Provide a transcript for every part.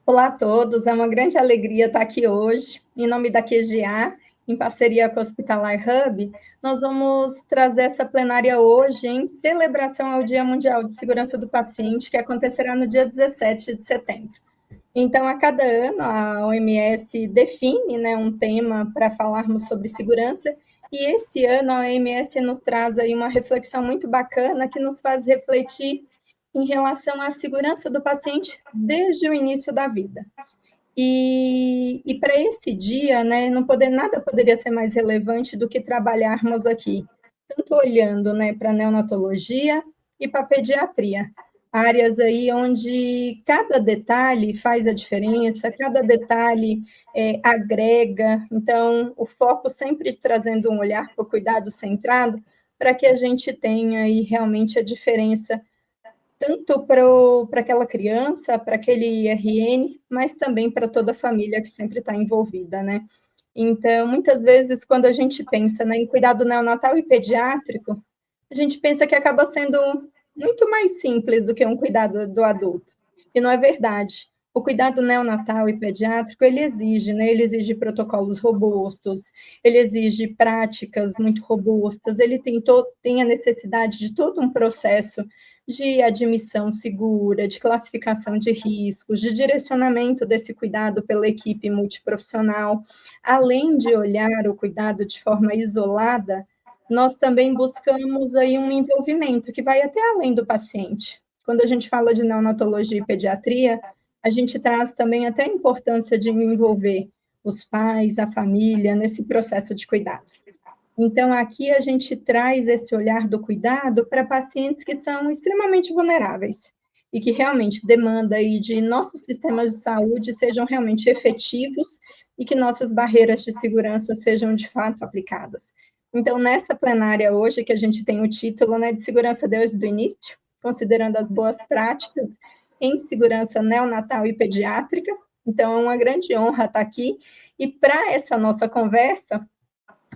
Olá a todos, é uma grande alegria estar aqui hoje. Em nome da QGA, em parceria com o Hospitalar Hub, nós vamos trazer essa plenária hoje em celebração ao Dia Mundial de Segurança do Paciente, que acontecerá no dia 17 de setembro. Então, a cada ano, a OMS define, um tema para falarmos sobre segurança, e este ano a OMS nos traz aí uma reflexão muito bacana que nos faz refletir em relação à segurança do paciente desde o início da vida. E para esse dia, nada poderia ser mais relevante do que trabalharmos aqui, tanto olhando, para a neonatologia e para a pediatria, áreas aí onde cada detalhe faz a diferença, cada detalhe agrega. Então, o foco sempre trazendo um olhar para o cuidado centrado, para que a gente tenha aí realmente a diferença tanto para aquela criança, para aquele IRN, mas também para toda a família que sempre está envolvida, né? Então, muitas vezes, quando a gente pensa, em cuidado neonatal e pediátrico, a gente pensa que acaba sendo muito mais simples do que um cuidado do adulto. E não é verdade. O cuidado neonatal e pediátrico, ele exige protocolos robustos, ele exige práticas muito robustas, ele tem a necessidade de todo um processo de admissão segura, de classificação de riscos, de direcionamento desse cuidado pela equipe multiprofissional. Além de olhar o cuidado de forma isolada, nós também buscamos aí um envolvimento que vai até além do paciente. Quando a gente fala de neonatologia e pediatria, a gente traz também até a importância de envolver os pais, a família, nesse processo de cuidado. Então, aqui a gente traz esse olhar do cuidado para pacientes que são extremamente vulneráveis e que realmente demanda aí de nossos sistemas de saúde sejam realmente efetivos e que nossas barreiras de segurança sejam de fato aplicadas. Então, nessa plenária hoje, que a gente tem o título, de segurança desde o início, considerando as boas práticas em segurança neonatal e pediátrica. Então, é uma grande honra estar aqui. E para essa nossa conversa,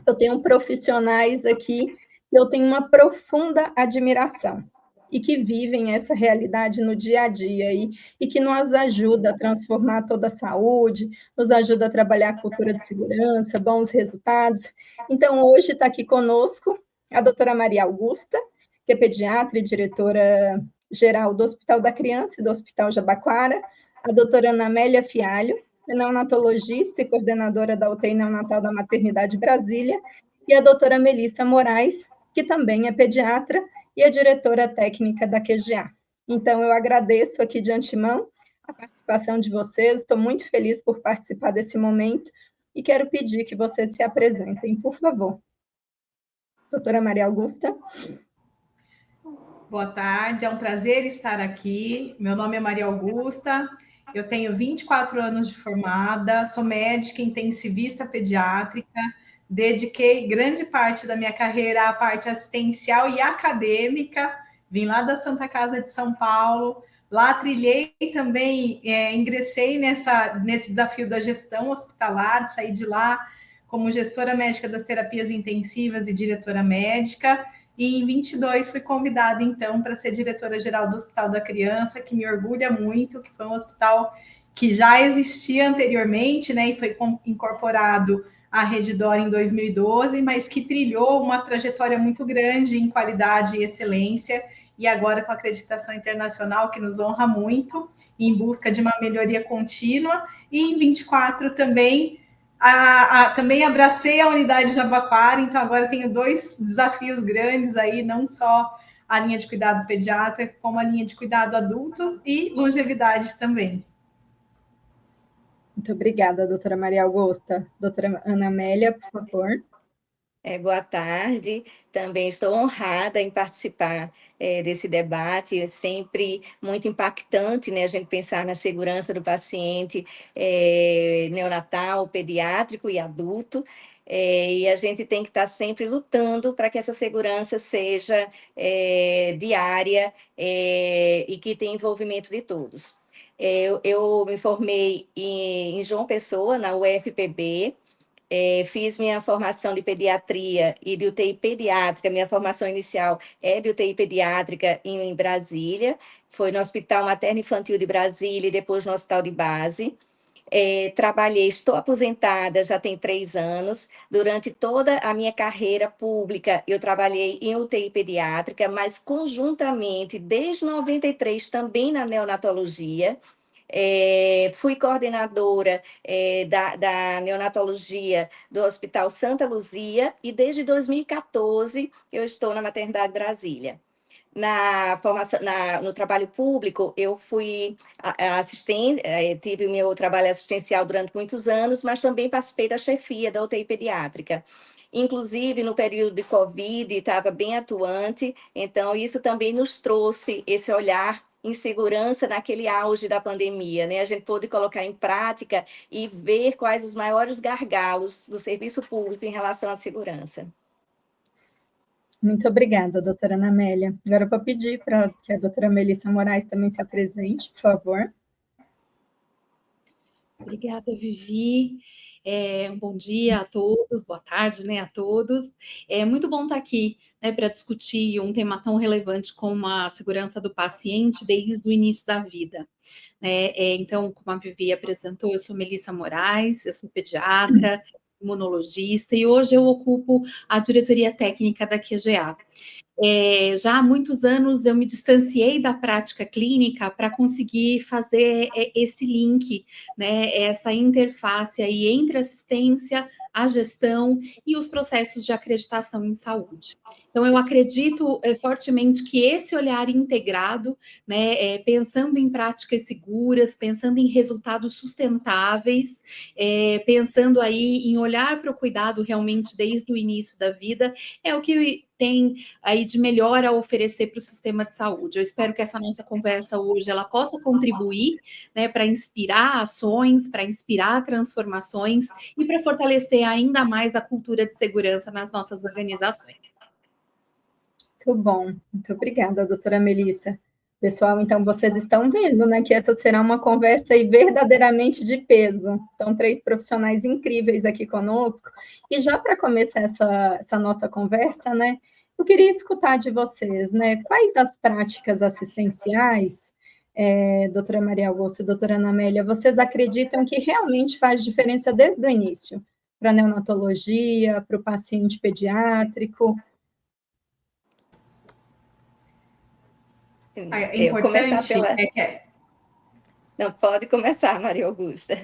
eu tenho profissionais aqui que eu tenho uma profunda admiração e que vivem essa realidade no dia a dia e que nos ajuda a transformar toda a saúde, nos ajuda a trabalhar a cultura de segurança, bons resultados. Então, hoje está aqui conosco a doutora Maria Augusta, que é pediatra e diretora geral do Hospital da Criança e do Hospital Jabaquara, a doutora Ana Amélia Fialho, neonatologista e coordenadora da UTI neonatal da Maternidade Brasília, e a doutora Melissa Moraes, que também é pediatra e é diretora técnica da QGA. Então, eu agradeço aqui de antemão a participação de vocês, estou muito feliz por participar desse momento e quero pedir que vocês se apresentem, por favor. Doutora Maria Augusta. Boa tarde, é um prazer estar aqui. Meu nome é Maria Augusta, eu tenho 24 anos de formada, sou médica intensivista pediátrica, dediquei grande parte da minha carreira à parte assistencial e acadêmica, vim lá da Santa Casa de São Paulo, lá trilhei também, ingressei nesse desafio da gestão hospitalar, saí de lá como gestora médica das terapias intensivas e diretora médica, e em 22 fui convidada, então, para ser diretora-geral do Hospital da Criança, que me orgulha muito, que foi um hospital que já existia anteriormente, né, e foi incorporado à Rede D'Or em 2012, mas que trilhou uma trajetória muito grande em qualidade e excelência, e agora com acreditação internacional, que nos honra muito, em busca de uma melhoria contínua, e em 24 também também abracei a unidade Jabaquara, então agora tenho 2 desafios grandes aí, não só a linha de cuidado pediátrico, como a linha de cuidado adulto e longevidade também. Muito obrigada, doutora Maria Augusta. Doutora Ana Amélia, por favor. Boa tarde, também estou honrada em participar desse debate, é sempre muito impactante, né, a gente pensar na segurança do paciente neonatal, pediátrico e adulto, e a gente tem que estar sempre lutando para que essa segurança seja diária e que tenha envolvimento de todos. Eu me formei em João Pessoa, na UFPB, Fiz minha formação de pediatria e de UTI pediátrica. Minha formação inicial é de UTI pediátrica em Brasília. Foi no Hospital Materno Infantil de Brasília e depois no Hospital de Base. Trabalhei, estou aposentada já tem 3 anos. Durante toda a minha carreira pública, eu trabalhei em UTI pediátrica, mas conjuntamente, desde 93, também na neonatologia. Fui coordenadora da neonatologia do Hospital Santa Luzia e desde 2014 eu estou na Maternidade Brasília. Na formação, no trabalho público, eu fui assistente, tive meu trabalho assistencial durante muitos anos, mas também participei da chefia da UTI pediátrica. Inclusive, no período de Covid, estava bem atuante, então isso também nos trouxe esse olhar em segurança naquele auge da pandemia, né? A gente pôde colocar em prática e ver quais os maiores gargalos do serviço público em relação à segurança. Muito obrigada, doutora Ana Amélia. Agora eu vou pedir para que a doutora Melissa Moraes também se apresente, por favor. Obrigada, Vivi. Um bom dia a todos, boa tarde, né, a todos. É muito bom estar aqui, né, para discutir um tema tão relevante como a segurança do paciente desde o início da vida. Então, como a Vivi apresentou, eu sou Melissa Moraes, eu sou pediatra, imunologista, e hoje eu ocupo a diretoria técnica da QGA. Já há muitos anos eu me distanciei da prática clínica para conseguir fazer esse link, né, essa interface aí entre assistência, a gestão e os processos de acreditação em saúde. Então, eu acredito fortemente que esse olhar integrado, né, pensando em práticas seguras, pensando em resultados sustentáveis, pensando aí em olhar para o cuidado realmente desde o início da vida, é o que tem aí de melhor a oferecer para o sistema de saúde. Eu espero que essa nossa conversa hoje ela possa contribuir, né, para inspirar ações, para inspirar transformações e para fortalecer ainda mais a cultura de segurança nas nossas organizações. Muito bom, muito obrigada, doutora Melissa. Pessoal, então vocês estão vendo, né, que essa será uma conversa aí verdadeiramente de peso. Então, 3 profissionais incríveis aqui conosco. E já para começar essa nossa conversa, né, eu queria escutar de vocês, né, quais as práticas assistenciais, doutora Maria Augusta e doutora Ana Amélia, vocês acreditam que realmente faz diferença desde o início, para a neonatologia, para o paciente pediátrico? É importante... Não, pode começar, Maria Augusta.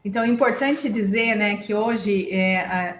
Então, é importante dizer, né, que hoje,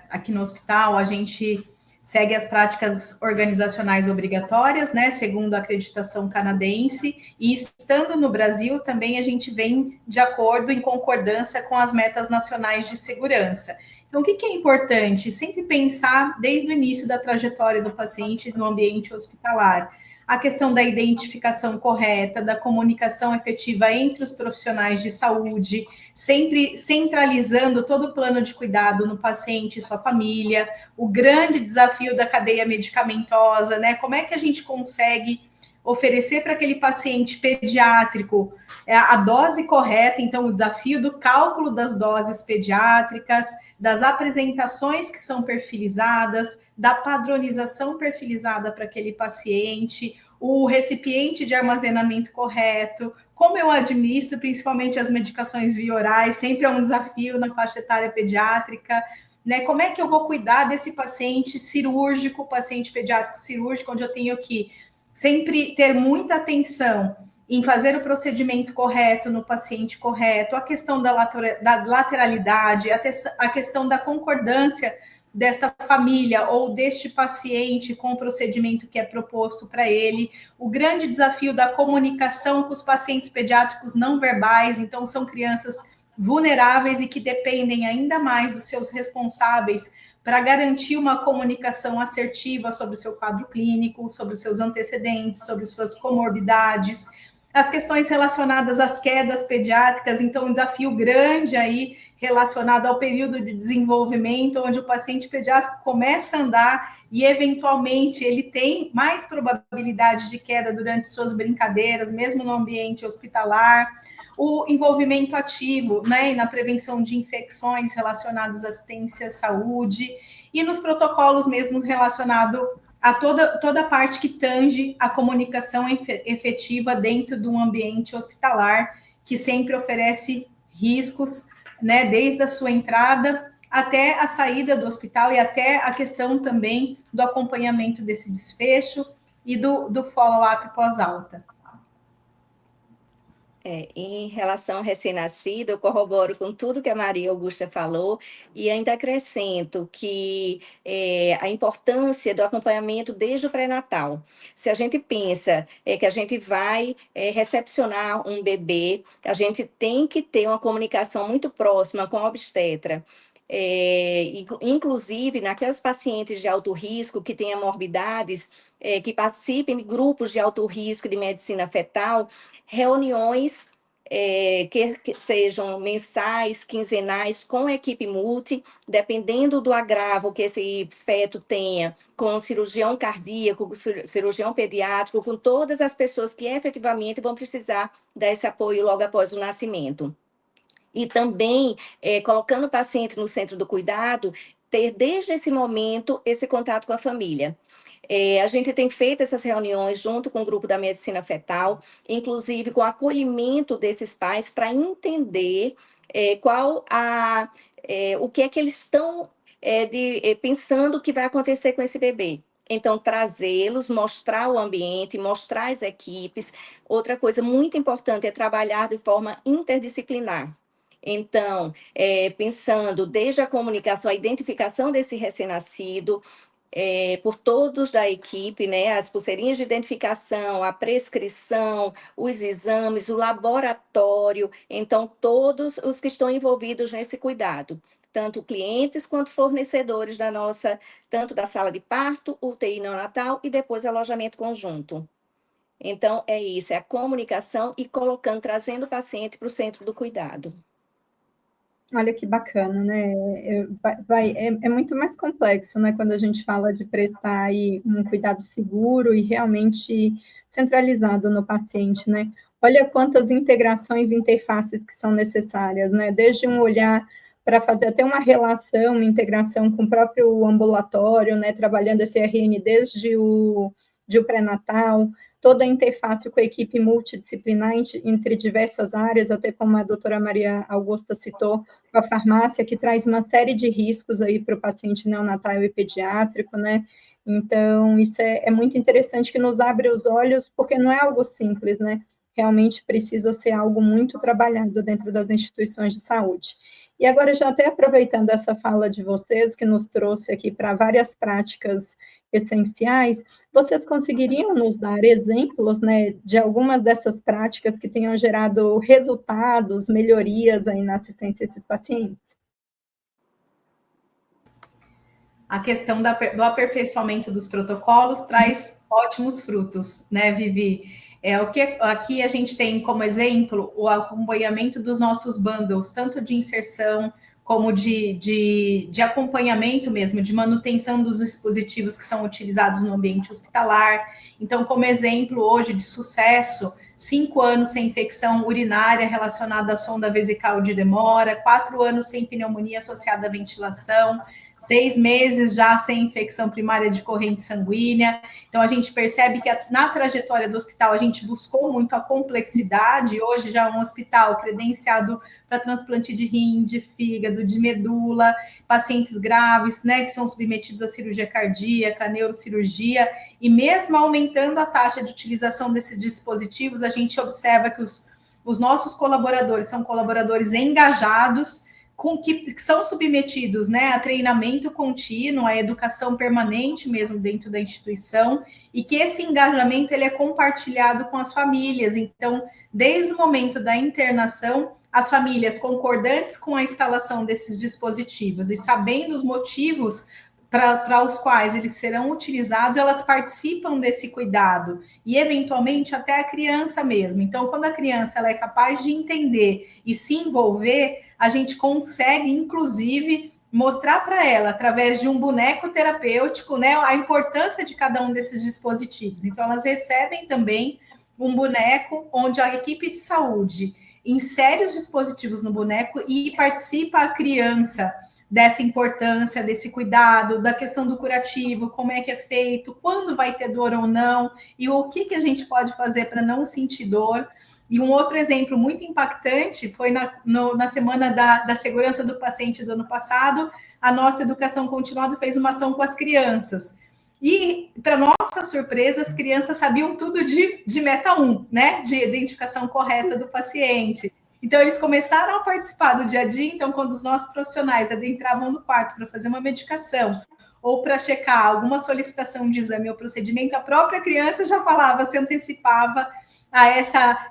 aqui no hospital, a gente segue as práticas organizacionais obrigatórias, né, segundo a acreditação canadense, e estando no Brasil, também a gente vem de acordo, em concordância com as metas nacionais de segurança. Então, o que é importante? Sempre pensar desde o início da trajetória do paciente no ambiente hospitalar. A questão da identificação correta, da comunicação efetiva entre os profissionais de saúde, sempre centralizando todo o plano de cuidado no paciente e sua família, o grande desafio da cadeia medicamentosa, né? Como é que a gente consegue oferecer para aquele paciente pediátrico a dose correta, então o desafio do cálculo das doses pediátricas, das apresentações que são perfilizadas, da padronização perfilizada para aquele paciente, o recipiente de armazenamento correto, como eu administro principalmente as medicações via orais, sempre é um desafio na faixa etária pediátrica, né? Como é que eu vou cuidar desse paciente cirúrgico, paciente pediátrico cirúrgico, onde eu tenho que sempre ter muita atenção em fazer o procedimento correto no paciente correto, a questão da lateralidade, a questão da concordância desta família ou deste paciente com o procedimento que é proposto para ele, o grande desafio da comunicação com os pacientes pediátricos não verbais, então são crianças vulneráveis e que dependem ainda mais dos seus responsáveis para garantir uma comunicação assertiva sobre o seu quadro clínico, sobre os seus antecedentes, sobre suas comorbidades, as questões relacionadas às quedas pediátricas, então um desafio grande aí relacionado ao período de desenvolvimento, onde o paciente pediátrico começa a andar e, eventualmente, ele tem mais probabilidade de queda durante suas brincadeiras, mesmo no ambiente hospitalar. o envolvimento ativo, né, na prevenção de infecções relacionadas à assistência à saúde e nos protocolos mesmo relacionado a toda a parte que tange a comunicação efetiva dentro de um ambiente hospitalar, que sempre oferece riscos, né, desde a sua entrada até a saída do hospital e até a questão também do acompanhamento desse desfecho e do follow-up pós-alta. Em relação ao recém-nascido, eu corroboro com tudo que a Maria Augusta falou e ainda acrescento que a importância do acompanhamento desde o pré-natal. Se a gente pensa que a gente vai recepcionar um bebê, a gente tem que ter uma comunicação muito próxima com a obstetra. Inclusive, naquelas pacientes de alto risco que têm morbidades, que participem de grupos de alto risco de medicina fetal, reuniões que sejam mensais, quinzenais, com a equipe multi, dependendo do agravo que esse feto tenha, com cirurgião cardíaco, cirurgião pediátrico, com todas as pessoas que efetivamente vão precisar desse apoio logo após o nascimento. E também, colocando o paciente no centro do cuidado, ter desde esse momento esse contato com a família. A gente tem feito essas reuniões junto com o grupo da medicina fetal, inclusive com o acolhimento desses pais, para entender o que é que eles estão pensando que vai acontecer com esse bebê. Então, trazê-los, mostrar o ambiente, mostrar as equipes. Outra coisa muito importante é trabalhar de forma interdisciplinar. Então, pensando desde a comunicação, a identificação desse recém-nascido, por todos da equipe, né? As pulseirinhas de identificação, a prescrição, os exames, o laboratório, então todos os que estão envolvidos nesse cuidado, tanto clientes quanto fornecedores tanto da sala de parto, UTI neonatal e depois alojamento conjunto. Então, é isso, é a comunicação e trazendo o paciente para o centro do cuidado. Olha que bacana, né? É muito mais complexo, né? Quando a gente fala de prestar aí um cuidado seguro e realmente centralizado no paciente, né? Olha quantas integrações e interfaces que são necessárias, né? Desde um olhar para fazer até uma relação, uma integração com o próprio ambulatório, né? Trabalhando esse RN desde o pré-natal, toda a interface com a equipe multidisciplinar entre diversas áreas, até como a doutora Maria Augusta citou, com a farmácia, que traz uma série de riscos aí para o paciente neonatal e pediátrico, né? Então, isso é muito interessante, que nos abre os olhos, porque não é algo simples, né? Realmente precisa ser algo muito trabalhado dentro das instituições de saúde. E agora, já até aproveitando essa fala de vocês, que nos trouxe aqui para várias práticas essenciais, vocês conseguiriam nos dar exemplos, né, de algumas dessas práticas que tenham gerado resultados, melhorias aí na assistência a esses pacientes? A questão do aperfeiçoamento dos protocolos traz ótimos frutos, né, Vivi? O que aqui a gente tem como exemplo o acompanhamento dos nossos bundles, tanto de inserção como de acompanhamento mesmo, de manutenção dos dispositivos que são utilizados no ambiente hospitalar. Então, como exemplo hoje de sucesso, 5 anos sem infecção urinária relacionada à sonda vesical de demora, 4 anos sem pneumonia associada à ventilação, 6 meses já sem infecção primária de corrente sanguínea. Então, a gente percebe que na trajetória do hospital a gente buscou muito a complexidade. Hoje já é um hospital credenciado para transplante de rim, de fígado, de medula, pacientes graves, né, que são submetidos à cirurgia cardíaca, neurocirurgia, e mesmo aumentando a taxa de utilização desses dispositivos, a gente observa que os nossos colaboradores são colaboradores engajados, que são submetidos, né, a treinamento contínuo, a educação permanente mesmo dentro da instituição, e que esse engajamento ele é compartilhado com as famílias. Então, desde o momento da internação, as famílias concordantes com a instalação desses dispositivos e sabendo os motivos para os quais eles serão utilizados, elas participam desse cuidado e, eventualmente, até a criança mesmo. Então, quando a criança ela é capaz de entender e se envolver, a gente consegue, inclusive, mostrar para ela, através de um boneco terapêutico, né, a importância de cada um desses dispositivos. Então, elas recebem também um boneco onde a equipe de saúde insere os dispositivos no boneco e participa a criança dessa importância, desse cuidado, da questão do curativo, como é que é feito, quando vai ter dor ou não, e o que a gente pode fazer para não sentir dor. E um outro exemplo muito impactante foi na semana da segurança do paciente do ano passado, a nossa educação continuada fez uma ação com as crianças. E, para nossa surpresa, as crianças sabiam tudo de meta 1, né? De identificação correta do paciente. Então, eles começaram a participar do dia a dia. Então, quando os nossos profissionais adentravam no quarto para fazer uma medicação ou para checar alguma solicitação de exame ou procedimento, a própria criança já falava, se antecipava a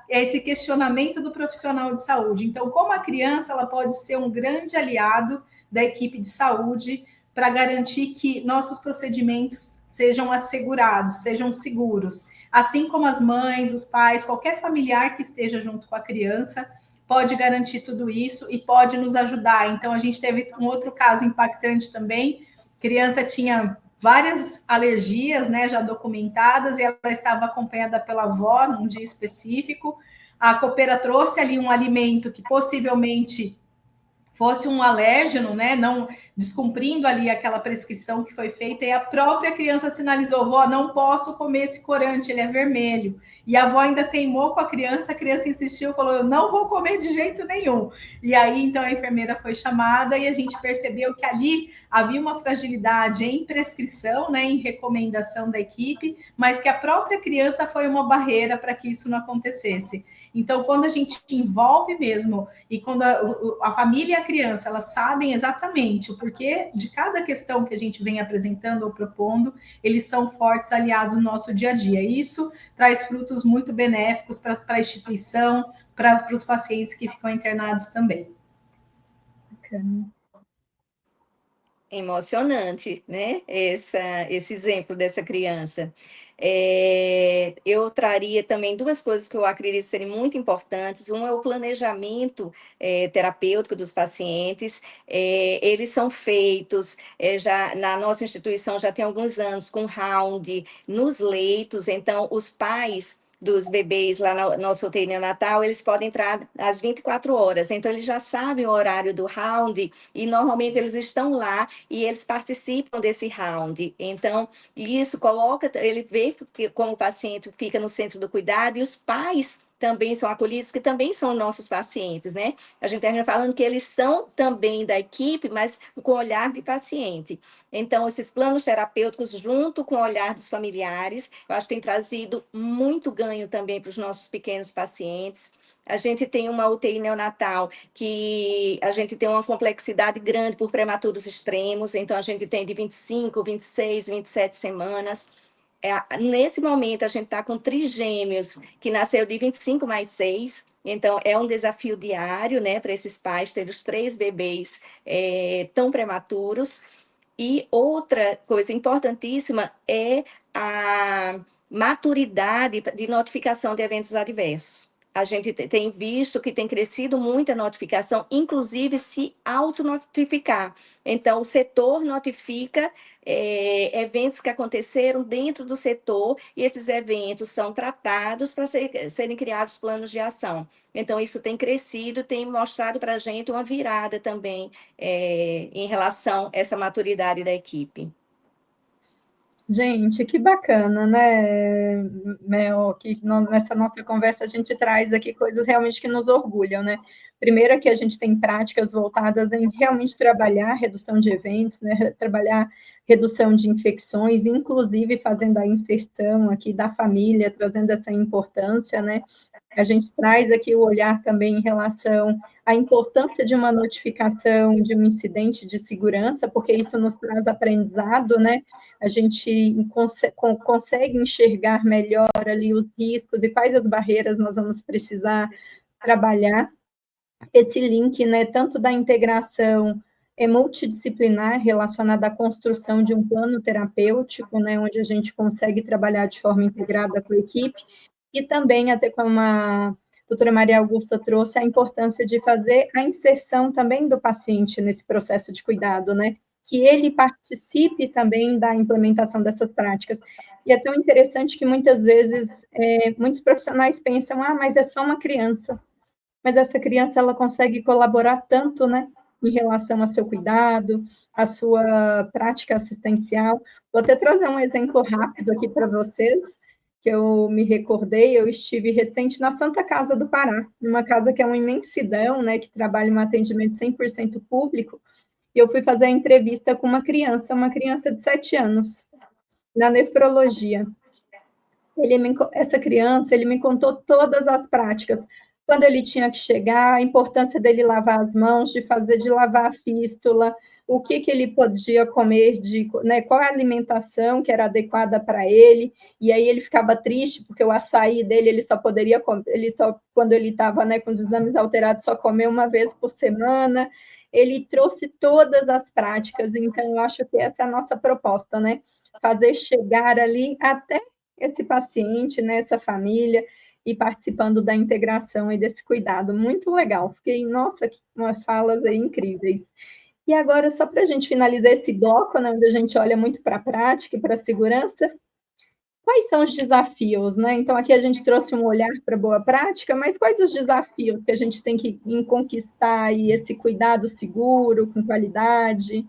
esse questionamento do profissional de saúde. Então, como a criança ela pode ser um grande aliado da equipe de saúde para garantir que nossos procedimentos sejam assegurados, sejam seguros. Assim como as mães, os pais, qualquer familiar que esteja junto com a criança pode garantir tudo isso e pode nos ajudar. Então, a gente teve um outro caso impactante também. A criança tinha várias alergias, né, já documentadas, e ela estava acompanhada pela avó num dia específico. A copeira trouxe ali um alimento que possivelmente fosse um alérgeno, né, não descumprindo ali aquela prescrição que foi feita, e a própria criança sinalizou, vó, não posso comer esse corante, ele é vermelho. E a avó ainda teimou com a criança insistiu, falou, eu não vou comer de jeito nenhum. E aí, então, a enfermeira foi chamada e a gente percebeu que ali havia uma fragilidade em prescrição, né, em recomendação da equipe, mas que a própria criança foi uma barreira para que isso não acontecesse. Então, quando a gente envolve mesmo, e quando a família e a criança, elas sabem exatamente o porquê de cada questão que a gente vem apresentando ou propondo, eles são fortes aliados no nosso dia a dia. E isso traz frutos muito benéficos para a instituição, para os pacientes que ficam internados também. Bacana. Emocionante, né? Esse exemplo dessa criança. Eu traria também duas coisas que eu acredito serem muito importantes. Um é o planejamento terapêutico dos pacientes. Eles são feitos, já na nossa instituição já tem alguns anos, com round nos leitos. Então, os pais dos bebês lá no nosso UTI neonatal, eles podem entrar às 24 horas. Então, eles já sabem o horário do round e, normalmente, eles estão lá e eles participam desse round. Então, isso coloca, ele vê que como o paciente fica no centro do cuidado e os pais também são acolhidos, que também são nossos pacientes, né? A gente termina falando que eles são também da equipe, mas com o olhar de paciente. Então, esses planos terapêuticos, junto com o olhar dos familiares, eu acho que tem trazido muito ganho também para os nossos pequenos pacientes. A gente tem uma UTI neonatal que a gente tem uma complexidade grande por prematuros extremos, então a gente tem de 25, 26, 27 semanas. Nesse momento, a gente está com trigêmeos que nasceu de 25 mais 6, então é um desafio diário, né, para esses pais ter os 3 bebês tão prematuros. E outra coisa importantíssima é a maturidade de notificação de eventos adversos. A gente tem visto que tem crescido muito a notificação, inclusive se autonotificar. Então, o setor notifica eventos que aconteceram dentro do setor e esses eventos são tratados para serem criados planos de ação. Então, isso tem crescido, tem mostrado para a gente uma virada também em relação a essa maturidade da equipe. Gente, que bacana, né, Mel, que nessa nossa conversa a gente traz aqui coisas realmente que nos orgulham, né? Primeiro é que a gente tem práticas voltadas em realmente trabalhar a redução de eventos, né, trabalhar redução de infecções, inclusive fazendo a inserção aqui da família, trazendo essa importância, né? A gente traz aqui o olhar também em relação à importância de uma notificação de um incidente de segurança, porque isso nos traz aprendizado, né? A gente consegue enxergar melhor ali os riscos e quais as barreiras nós vamos precisar trabalhar. Esse link, né, tanto da integração multidisciplinar relacionada à construção de um plano terapêutico, né, onde a gente consegue trabalhar de forma integrada com a equipe, e também, até como a doutora Maria Augusta trouxe, a importância de fazer a inserção também do paciente nesse processo de cuidado, né, que ele participe também da implementação dessas práticas. E é tão interessante que, muitas vezes, muitos profissionais pensam, mas é só uma criança. mas essa criança ela consegue colaborar tanto, né, em relação ao seu cuidado, à sua prática assistencial. Vou até trazer um exemplo rápido aqui para vocês, que eu me recordei, eu estive recente na Santa Casa do Pará, numa casa que é uma imensidão, né, que trabalha um atendimento 100% público, e eu fui fazer a entrevista com uma criança de 7 anos, na nefrologia. Essa criança, ele me contou todas as práticas, quando ele tinha que chegar, a importância dele lavar as mãos, de lavar a fístula, o que ele podia comer, né, qual a alimentação que era adequada para ele, e aí ele ficava triste, porque o açaí dele, ele só poderia comer, quando ele estava, né, com os exames alterados, só comer uma vez por semana. Ele trouxe todas as práticas, então eu acho que essa é a nossa proposta, né, fazer chegar ali até esse paciente, né, essa família, e participando da integração e desse cuidado. Muito legal. Fiquei, nossa, que umas falas aí incríveis. E agora, só para a gente finalizar esse bloco, né, onde a gente olha muito para a prática e para a segurança, quais são os desafios, né? Então, aqui a gente trouxe um olhar para a boa prática, mas quais os desafios que a gente tem que conquistar aí esse cuidado seguro, com qualidade?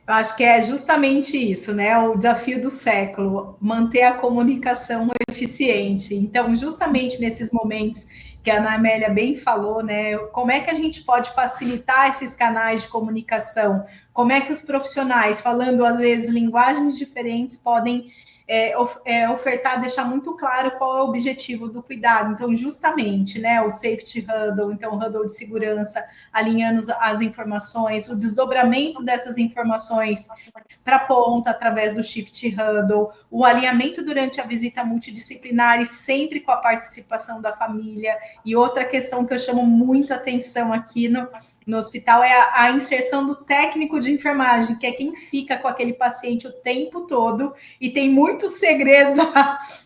Eu acho que é justamente isso, né? O desafio do século, manter a comunicação eficiente. Então, justamente nesses momentos que a Ana Amélia bem falou, né? Como é que a gente pode facilitar esses canais de comunicação? Como é que os profissionais, falando às vezes linguagens diferentes, podem ofertar, deixar muito claro qual é o objetivo do cuidado. Então, justamente, né, o safety huddle, então o huddle de segurança, alinhando as informações, o desdobramento dessas informações para a ponta através do shift huddle, o alinhamento durante a visita multidisciplinar e sempre com a participação da família. E outra questão que eu chamo muito atenção aqui no hospital é a inserção do técnico de enfermagem, que é quem fica com aquele paciente o tempo todo e tem muitos segredos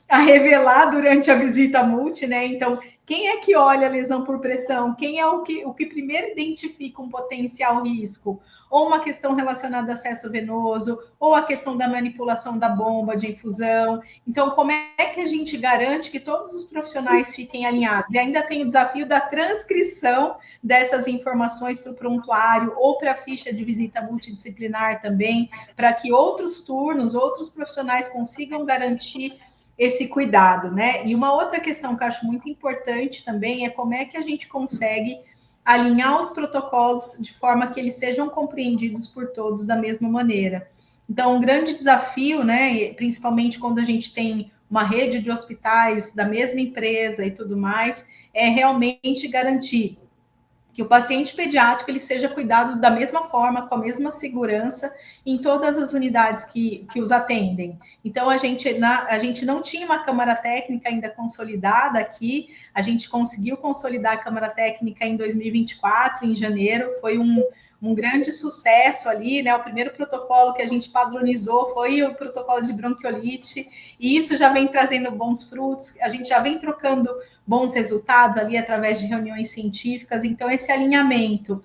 a revelar durante a visita multi, né? Então, quem é que olha a lesão por pressão? Quem é o que primeiro identifica um potencial risco? Ou uma questão relacionada a acesso venoso, ou a questão da manipulação da bomba de infusão. Então, como é que a gente garante que todos os profissionais fiquem alinhados? E ainda tem o desafio da transcrição dessas informações para o prontuário ou para a ficha de visita multidisciplinar também, para que outros turnos, outros profissionais consigam garantir esse cuidado, né? E uma outra questão que eu acho muito importante também é como é que a gente consegue alinhar os protocolos de forma que eles sejam compreendidos por todos da mesma maneira. Então, um grande desafio, né, principalmente quando a gente tem uma rede de hospitais da mesma empresa e tudo mais, é realmente garantir que o paciente pediátrico ele seja cuidado da mesma forma, com a mesma segurança em todas as unidades que os atendem. Então, a gente não tinha uma Câmara Técnica ainda consolidada aqui, a gente conseguiu consolidar a Câmara Técnica em 2024, em janeiro, foi um grande sucesso ali, né? O primeiro protocolo que a gente padronizou foi o protocolo de bronquiolite, e isso já vem trazendo bons frutos, a gente já vem trocando bons resultados ali através de reuniões científicas, então esse alinhamento,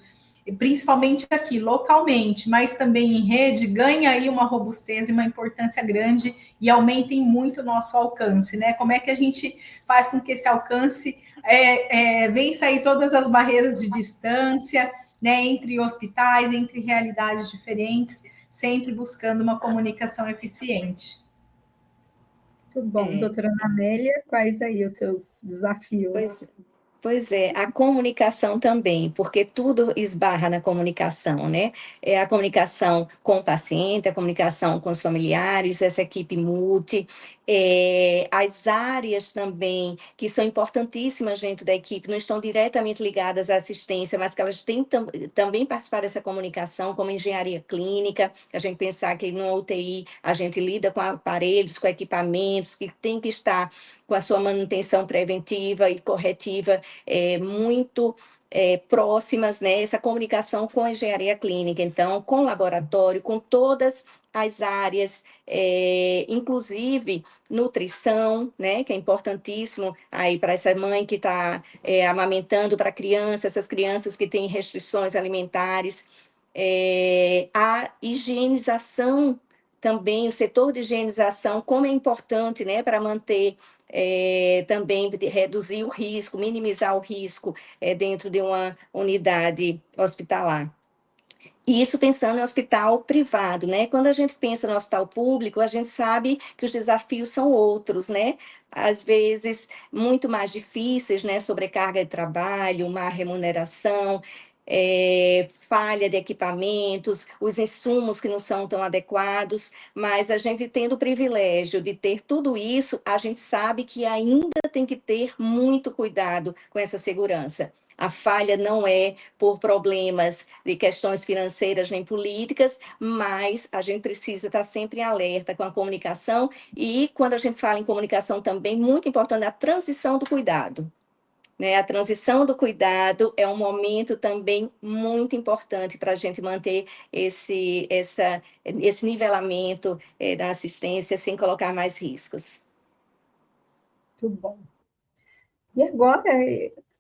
principalmente aqui localmente, mas também em rede, ganha aí uma robustez e uma importância grande e aumentem muito o nosso alcance, né? Como é que a gente faz com que esse alcance vença aí todas as barreiras de distância, né, entre hospitais, entre realidades diferentes, sempre buscando uma comunicação eficiente. Muito bom. Doutora Ana Amélia, quais aí os seus desafios? Pois é, a comunicação também, porque tudo esbarra na comunicação, né? É a comunicação com o paciente, a comunicação com os familiares, essa equipe multi, as áreas também, que são importantíssimas dentro da equipe, não estão diretamente ligadas à assistência, mas que elas têm também participar dessa comunicação, como engenharia clínica, a gente pensar que no UTI a gente lida com aparelhos, com equipamentos, que tem que estar com a sua manutenção preventiva e corretiva muito próximas, né? Essa comunicação com a engenharia clínica, então, com o laboratório, com todas as áreas, inclusive nutrição, né? Que é importantíssimo aí para essa mãe que está amamentando para criança, essas crianças que têm restrições alimentares, a higienização também o setor de higienização, como é importante, né, para manter também reduzir o risco, minimizar o risco dentro de uma unidade hospitalar. E isso pensando em hospital privado, né? Quando a gente pensa no hospital público, a gente sabe que os desafios são outros, né? Às vezes, muito mais difíceis, né? Sobrecarga de trabalho, má remuneração, falha de equipamentos, os insumos que não são tão adequados, mas a gente tendo o privilégio de ter tudo isso, a gente sabe que ainda tem que ter muito cuidado com essa segurança. A falha não é por problemas de questões financeiras nem políticas, mas a gente precisa estar sempre em alerta com a comunicação e, quando a gente fala em comunicação também, muito importante a transição do cuidado. Né? A transição do cuidado é um momento também muito importante para a gente manter esse nivelamento da assistência sem colocar mais riscos. Muito bom. E agora,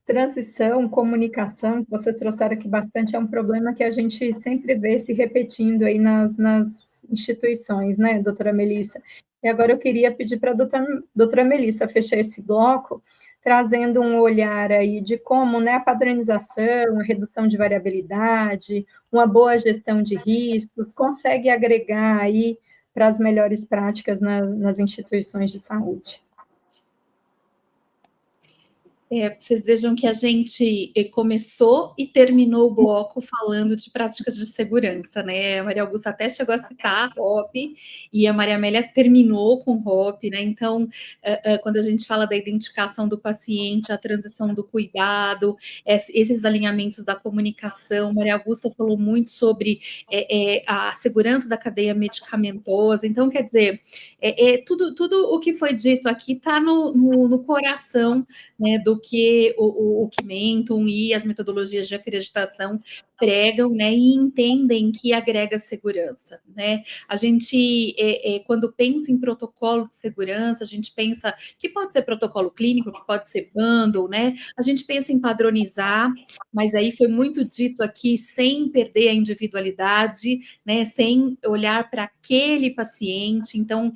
transição, comunicação, que vocês trouxeram aqui bastante, é um problema que a gente sempre vê se repetindo aí nas instituições, né, doutora Melissa? E agora eu queria pedir para a doutora Melissa fechar esse bloco, trazendo um olhar aí de como, né, a padronização, a redução de variabilidade, uma boa gestão de riscos, consegue agregar aí para as melhores práticas nas instituições de saúde. Vocês vejam que a gente começou e terminou o bloco falando de práticas de segurança, né? A Maria Augusta até chegou a citar a ROP, e a Maria Amélia terminou com ROP, né? Então, quando a gente fala da identificação do paciente, a transição do cuidado, esses alinhamentos da comunicação, Maria Augusta falou muito sobre a segurança da cadeia medicamentosa. Então, quer dizer, tudo o que foi dito aqui está no coração, né, do que o Kimentum e as metodologias de acreditação pregam, né, e entendem que agrega segurança, né? A gente, quando pensa em protocolo de segurança, a gente pensa que pode ser protocolo clínico, que pode ser bundle, né? A gente pensa em padronizar, mas aí foi muito dito aqui, sem perder a individualidade, né, sem olhar para aquele paciente. Então,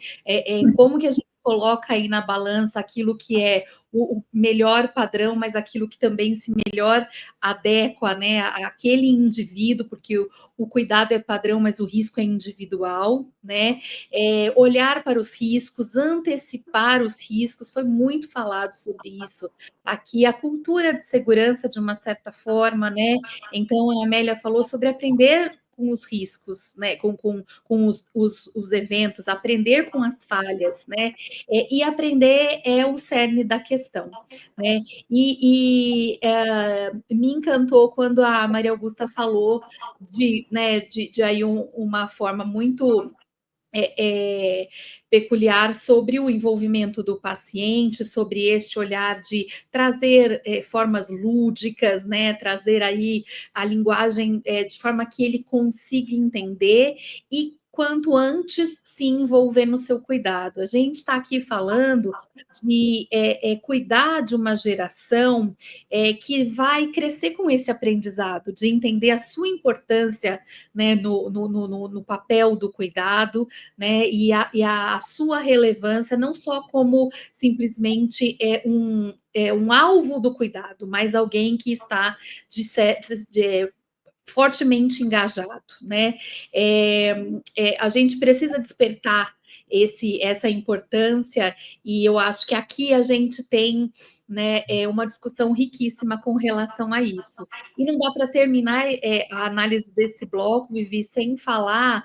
como que a gente coloca aí na balança aquilo que é o melhor padrão, mas aquilo que também se melhor adequa, né, àquele indivíduo, porque o cuidado é padrão, mas o risco é individual, né? Olhar para os riscos, antecipar os riscos, foi muito falado sobre isso. Aqui, a cultura de segurança, de uma certa forma, né? Então, a Amélia falou sobre aprender com os riscos, né, com os eventos, aprender com as falhas, né, e aprender é o cerne da questão, né, me encantou quando a Maria Augusta falou de aí uma forma muito peculiar sobre o envolvimento do paciente, sobre este olhar de trazer formas lúdicas, né, trazer aí a linguagem de forma que ele consiga entender e quanto antes se envolver no seu cuidado. A gente está aqui falando de cuidar de uma geração que vai crescer com esse aprendizado, de entender a sua importância, né, no papel do cuidado, né, e a sua relevância, não só como simplesmente um alvo do cuidado, mas alguém que está fortemente engajado, né? A gente precisa despertar essa importância, e eu acho que aqui a gente tem, né, uma discussão riquíssima com relação a isso. E não dá para terminar a análise desse bloco, Vivi, sem falar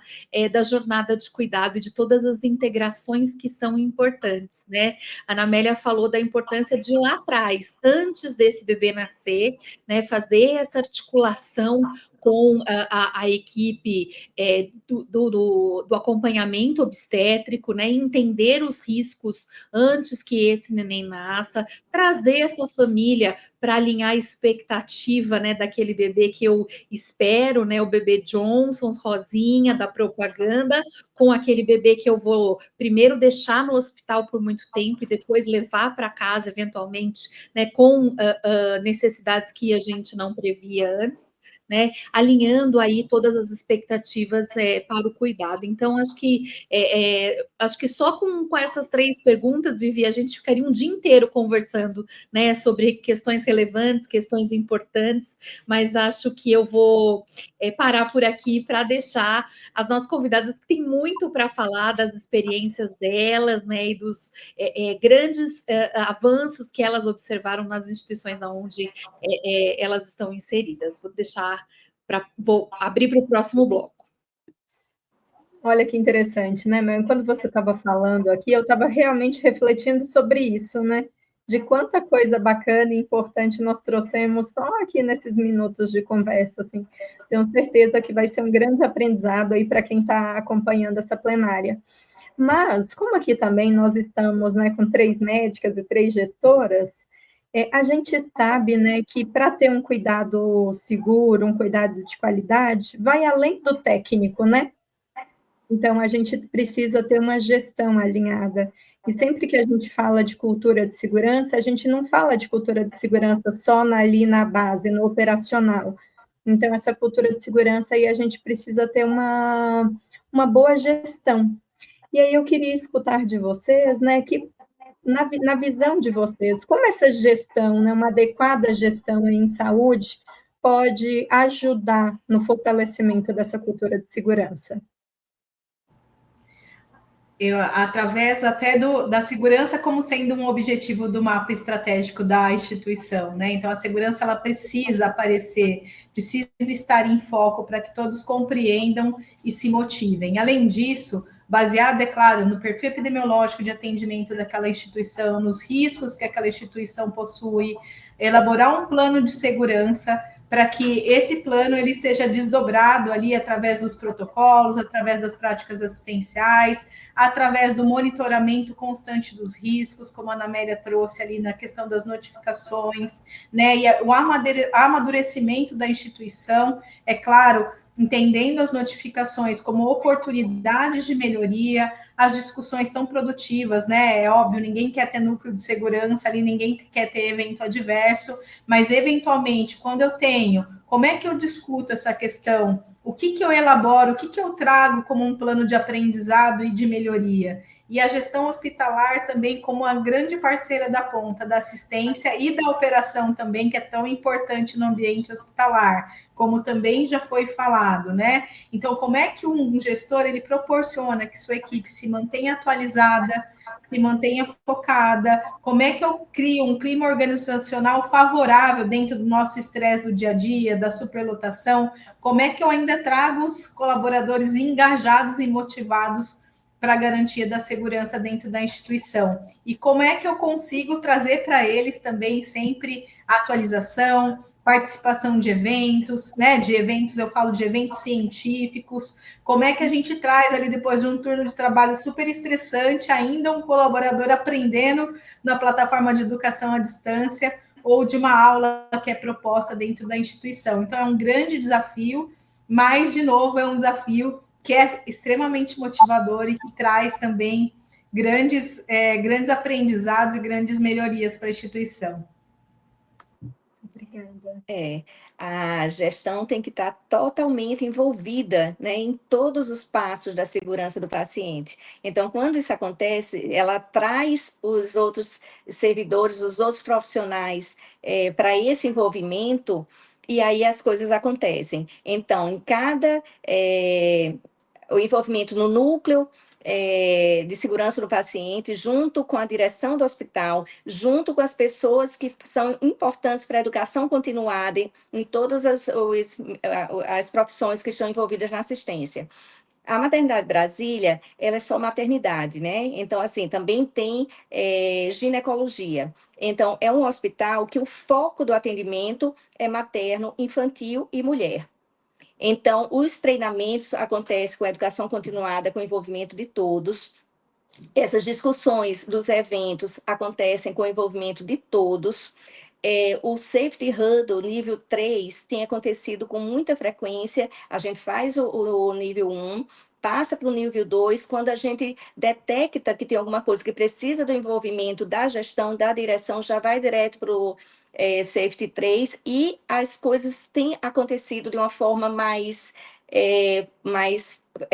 da jornada de cuidado e de todas as integrações que são importantes, né? A Ana Amélia falou da importância de lá atrás, antes desse bebê nascer, né, fazer essa articulação com a equipe do acompanhamento obstétrico, né, entender os riscos antes que esse neném nasça, trazer essa família para alinhar a expectativa, né, daquele bebê que eu espero, né, o bebê Johnson's, Rosinha, da propaganda, com aquele bebê que eu vou primeiro deixar no hospital por muito tempo e depois levar para casa, eventualmente, né, com necessidades que a gente não previa antes, né, alinhando aí todas as expectativas para o cuidado. Então, acho que só com essas 3 perguntas, Vivi, a gente ficaria um dia inteiro conversando, né, sobre questões relevantes, questões importantes, mas acho que eu vou parar por aqui para deixar as nossas convidadas que têm muito para falar das experiências delas, né, e dos grandes avanços que elas observaram nas instituições onde elas estão inseridas. Vou abrir para o próximo bloco. Olha que interessante, né, Mel? Quando você estava falando aqui, eu estava realmente refletindo sobre isso, né? De quanta coisa bacana e importante nós trouxemos só aqui nesses minutos de conversa, assim. Tenho certeza que vai ser um grande aprendizado aí para quem está acompanhando essa plenária. Mas, como aqui também nós estamos, né, com 3 médicas e 3 gestoras, a gente sabe, né, que para ter um cuidado seguro, um cuidado de qualidade, vai além do técnico, né? Então, a gente precisa ter uma gestão alinhada. E sempre que a gente fala de cultura de segurança, a gente não fala de cultura de segurança só ali na base, no operacional. Então, essa cultura de segurança aí a gente precisa ter uma boa gestão. E aí eu queria escutar de vocês, né, que na visão de vocês, como essa gestão, né, uma adequada gestão em saúde pode ajudar no fortalecimento dessa cultura de segurança? Através até da segurança como sendo um objetivo do mapa estratégico da instituição, né? Então, a segurança ela precisa aparecer, precisa estar em foco para que todos compreendam e se motivem. Além disso, baseado, é claro, no perfil epidemiológico de atendimento daquela instituição, nos riscos que aquela instituição possui, elaborar um plano de segurança para que esse plano ele seja desdobrado ali através dos protocolos, através das práticas assistenciais, através do monitoramento constante dos riscos, como a Ana Amélia trouxe ali na questão das notificações, né? E o amadurecimento da instituição, é claro, entendendo as notificações como oportunidades de melhoria, as discussões tão produtivas, né? É óbvio, ninguém quer ter núcleo de segurança ali, ninguém quer ter evento adverso, mas eventualmente, quando eu tenho, como é que eu discuto essa questão? O que eu elaboro, o que eu trago como um plano de aprendizado e de melhoria? E a gestão hospitalar também como a grande parceira da ponta da assistência e da operação também, que é tão importante no ambiente hospitalar, como também já foi falado, né? Então, como é que um gestor, ele proporciona que sua equipe se mantenha atualizada, se mantenha focada, como é que eu crio um clima organizacional favorável dentro do nosso estresse do dia a dia, da superlotação, como é que eu ainda trago os colaboradores engajados e motivados para a garantia da segurança dentro da instituição, e como é que eu consigo trazer para eles também sempre atualização, participação de eventos, né? De eventos, eu falo de eventos científicos, como é que a gente traz ali depois de um turno de trabalho super estressante, ainda um colaborador aprendendo na plataforma de educação à distância ou de uma aula que é proposta dentro da instituição. Então, é um grande desafio, mas, de novo, é um desafio que é extremamente motivador e que traz também grandes aprendizados e grandes melhorias para a instituição. Obrigada. A gestão tem que estar totalmente envolvida, né, em todos os passos da segurança do paciente. Então, quando isso acontece, ela traz os outros servidores, os outros profissionais para esse envolvimento, e aí as coisas acontecem. Então, o envolvimento no núcleo de segurança do paciente, junto com a direção do hospital, junto com as pessoas que são importantes para a educação continuada em todas as profissões que estão envolvidas na assistência. A Maternidade Brasília, ela é só maternidade, né? Então, assim, também tem ginecologia. Então, é um hospital que o foco do atendimento é materno, infantil e mulher. Então, os treinamentos acontecem com a educação continuada, com o envolvimento de todos. Essas discussões dos eventos acontecem com o envolvimento de todos. O Safety Huddle nível 3 tem acontecido com muita frequência. A gente faz o nível 1, passa para o nível 2, quando a gente detecta que tem alguma coisa que precisa do envolvimento da gestão, da direção, já vai direto para o Safety 3, e as coisas têm acontecido de uma forma mais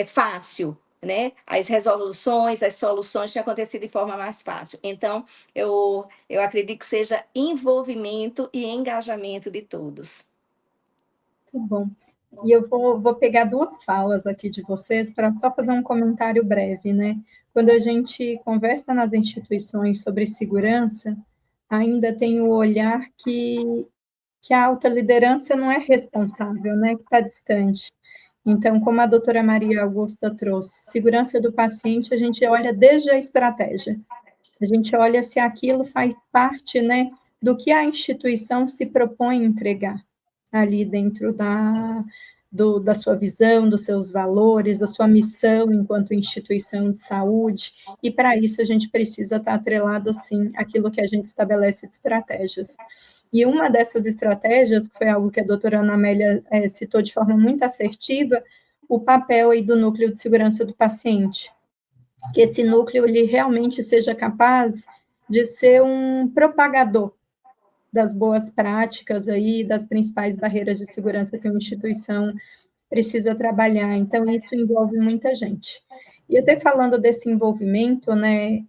fácil, né? As resoluções, as soluções têm acontecido de forma mais fácil. Então, eu acredito que seja envolvimento e engajamento de todos. Muito bom. E eu vou pegar duas falas aqui de vocês para só fazer um comentário breve, né? Quando a gente conversa nas instituições sobre segurança, ainda tem o olhar que a alta liderança não é responsável, né? Que está distante. Então, como a doutora Maria Augusta trouxe, segurança do paciente, a gente olha desde a estratégia. A gente olha se aquilo faz parte, né, do que a instituição se propõe entregar ali dentro da sua visão, dos seus valores, da sua missão enquanto instituição de saúde, e para isso a gente precisa estar atrelado, sim, àquilo que a gente estabelece de estratégias. E uma dessas estratégias, que foi algo que a doutora Ana Amélia citou de forma muito assertiva, o papel aí do núcleo de segurança do paciente, que esse núcleo ele realmente seja capaz de ser um propagador das boas práticas aí, das principais barreiras de segurança que uma instituição precisa trabalhar. Então, isso envolve muita gente. E até falando desse envolvimento, né,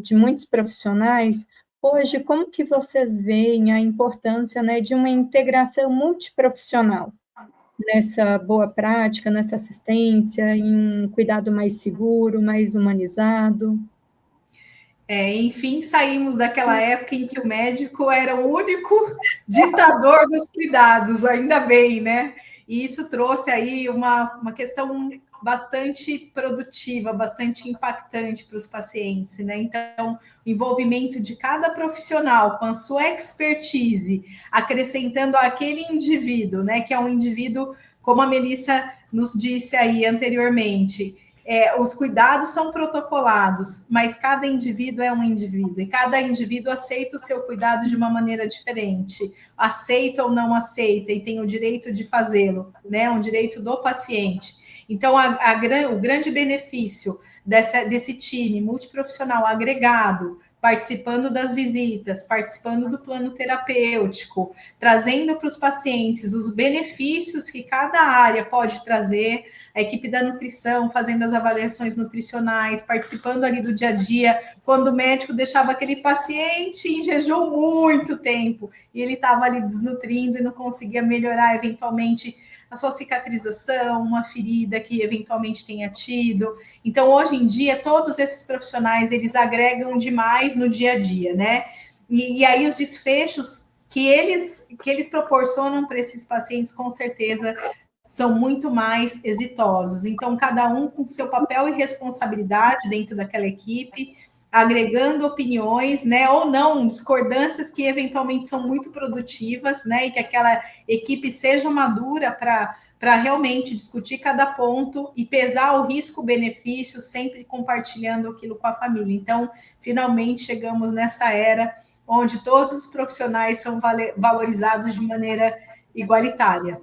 de muitos profissionais, hoje, como que vocês veem a importância, né, de uma integração multiprofissional nessa boa prática, nessa assistência, em um cuidado mais seguro, mais humanizado? Enfim, saímos daquela época em que o médico era o único ditador dos cuidados, ainda bem, né? E isso trouxe aí uma questão bastante produtiva, bastante impactante para os pacientes, né? Então, o envolvimento de cada profissional com a sua expertise, acrescentando aquele indivíduo, né? Que é um indivíduo, como a Melissa nos disse aí anteriormente, os cuidados são protocolados, mas cada indivíduo é um indivíduo, e cada indivíduo aceita o seu cuidado de uma maneira diferente, aceita ou não aceita, e tem o direito de fazê-lo, né? Um direito do paciente. Então, o grande benefício desse time multiprofissional agregado, participando das visitas, participando do plano terapêutico, trazendo para os pacientes os benefícios que cada área pode trazer, a equipe da nutrição fazendo as avaliações nutricionais, participando ali do dia a dia, quando o médico deixava aquele paciente em jejum muito tempo, e ele estava ali desnutrindo e não conseguia melhorar eventualmente a sua cicatrização, uma ferida que eventualmente tenha tido. Então, hoje em dia, todos esses profissionais, eles agregam demais no dia a dia, né? E aí os desfechos que eles proporcionam para esses pacientes, com certeza, são muito mais exitosos. Então, cada um com seu papel e responsabilidade dentro daquela equipe, agregando opiniões, né, ou não, discordâncias que eventualmente são muito produtivas, né, e que aquela equipe seja madura para realmente discutir cada ponto e pesar o risco-benefício, sempre compartilhando aquilo com a família. Então, finalmente chegamos nessa era onde todos os profissionais são valorizados de maneira igualitária.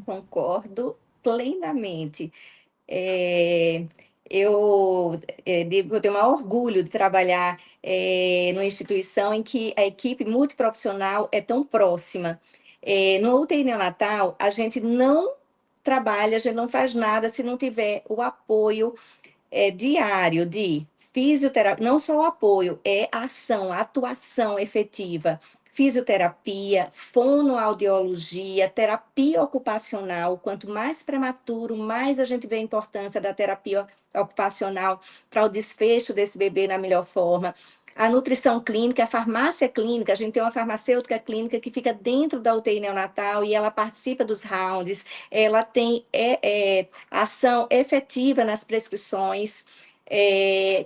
Concordo plenamente. Eu digo que eu tenho o maior orgulho de trabalhar numa instituição em que a equipe multiprofissional é tão próxima. No UTI neonatal, a gente não trabalha, a gente não faz nada se não tiver o apoio diário de fisioterapia, não só o apoio, é a ação, a atuação efetiva. Fisioterapia, fonoaudiologia, terapia ocupacional. Quanto mais prematuro, mais a gente vê a importância da terapia ocupacional para o desfecho desse bebê na melhor forma. A nutrição clínica, a farmácia clínica, a gente tem uma farmacêutica clínica que fica dentro da UTI neonatal e ela participa dos rounds, ela tem ação efetiva nas prescrições.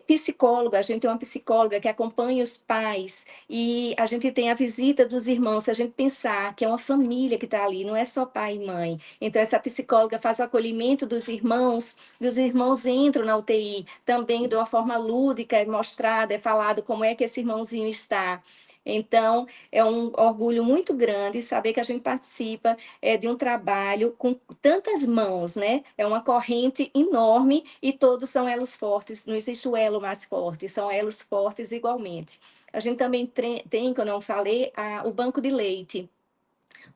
Psicóloga, a gente tem uma psicóloga que acompanha os pais e a gente tem a visita dos irmãos. Se a gente pensar que é uma família que está ali, não é só pai e mãe, então essa psicóloga faz o acolhimento dos irmãos e os irmãos entram na UTI também de uma forma lúdica, é mostrado, é falado como é que esse irmãozinho está. Então, é um orgulho muito grande saber que a gente participa de um trabalho com tantas mãos, né? É uma corrente enorme e todos são elos fortes, não existe o elo mais forte, são elos fortes igualmente. A gente também tem, como eu não falei, o banco de leite.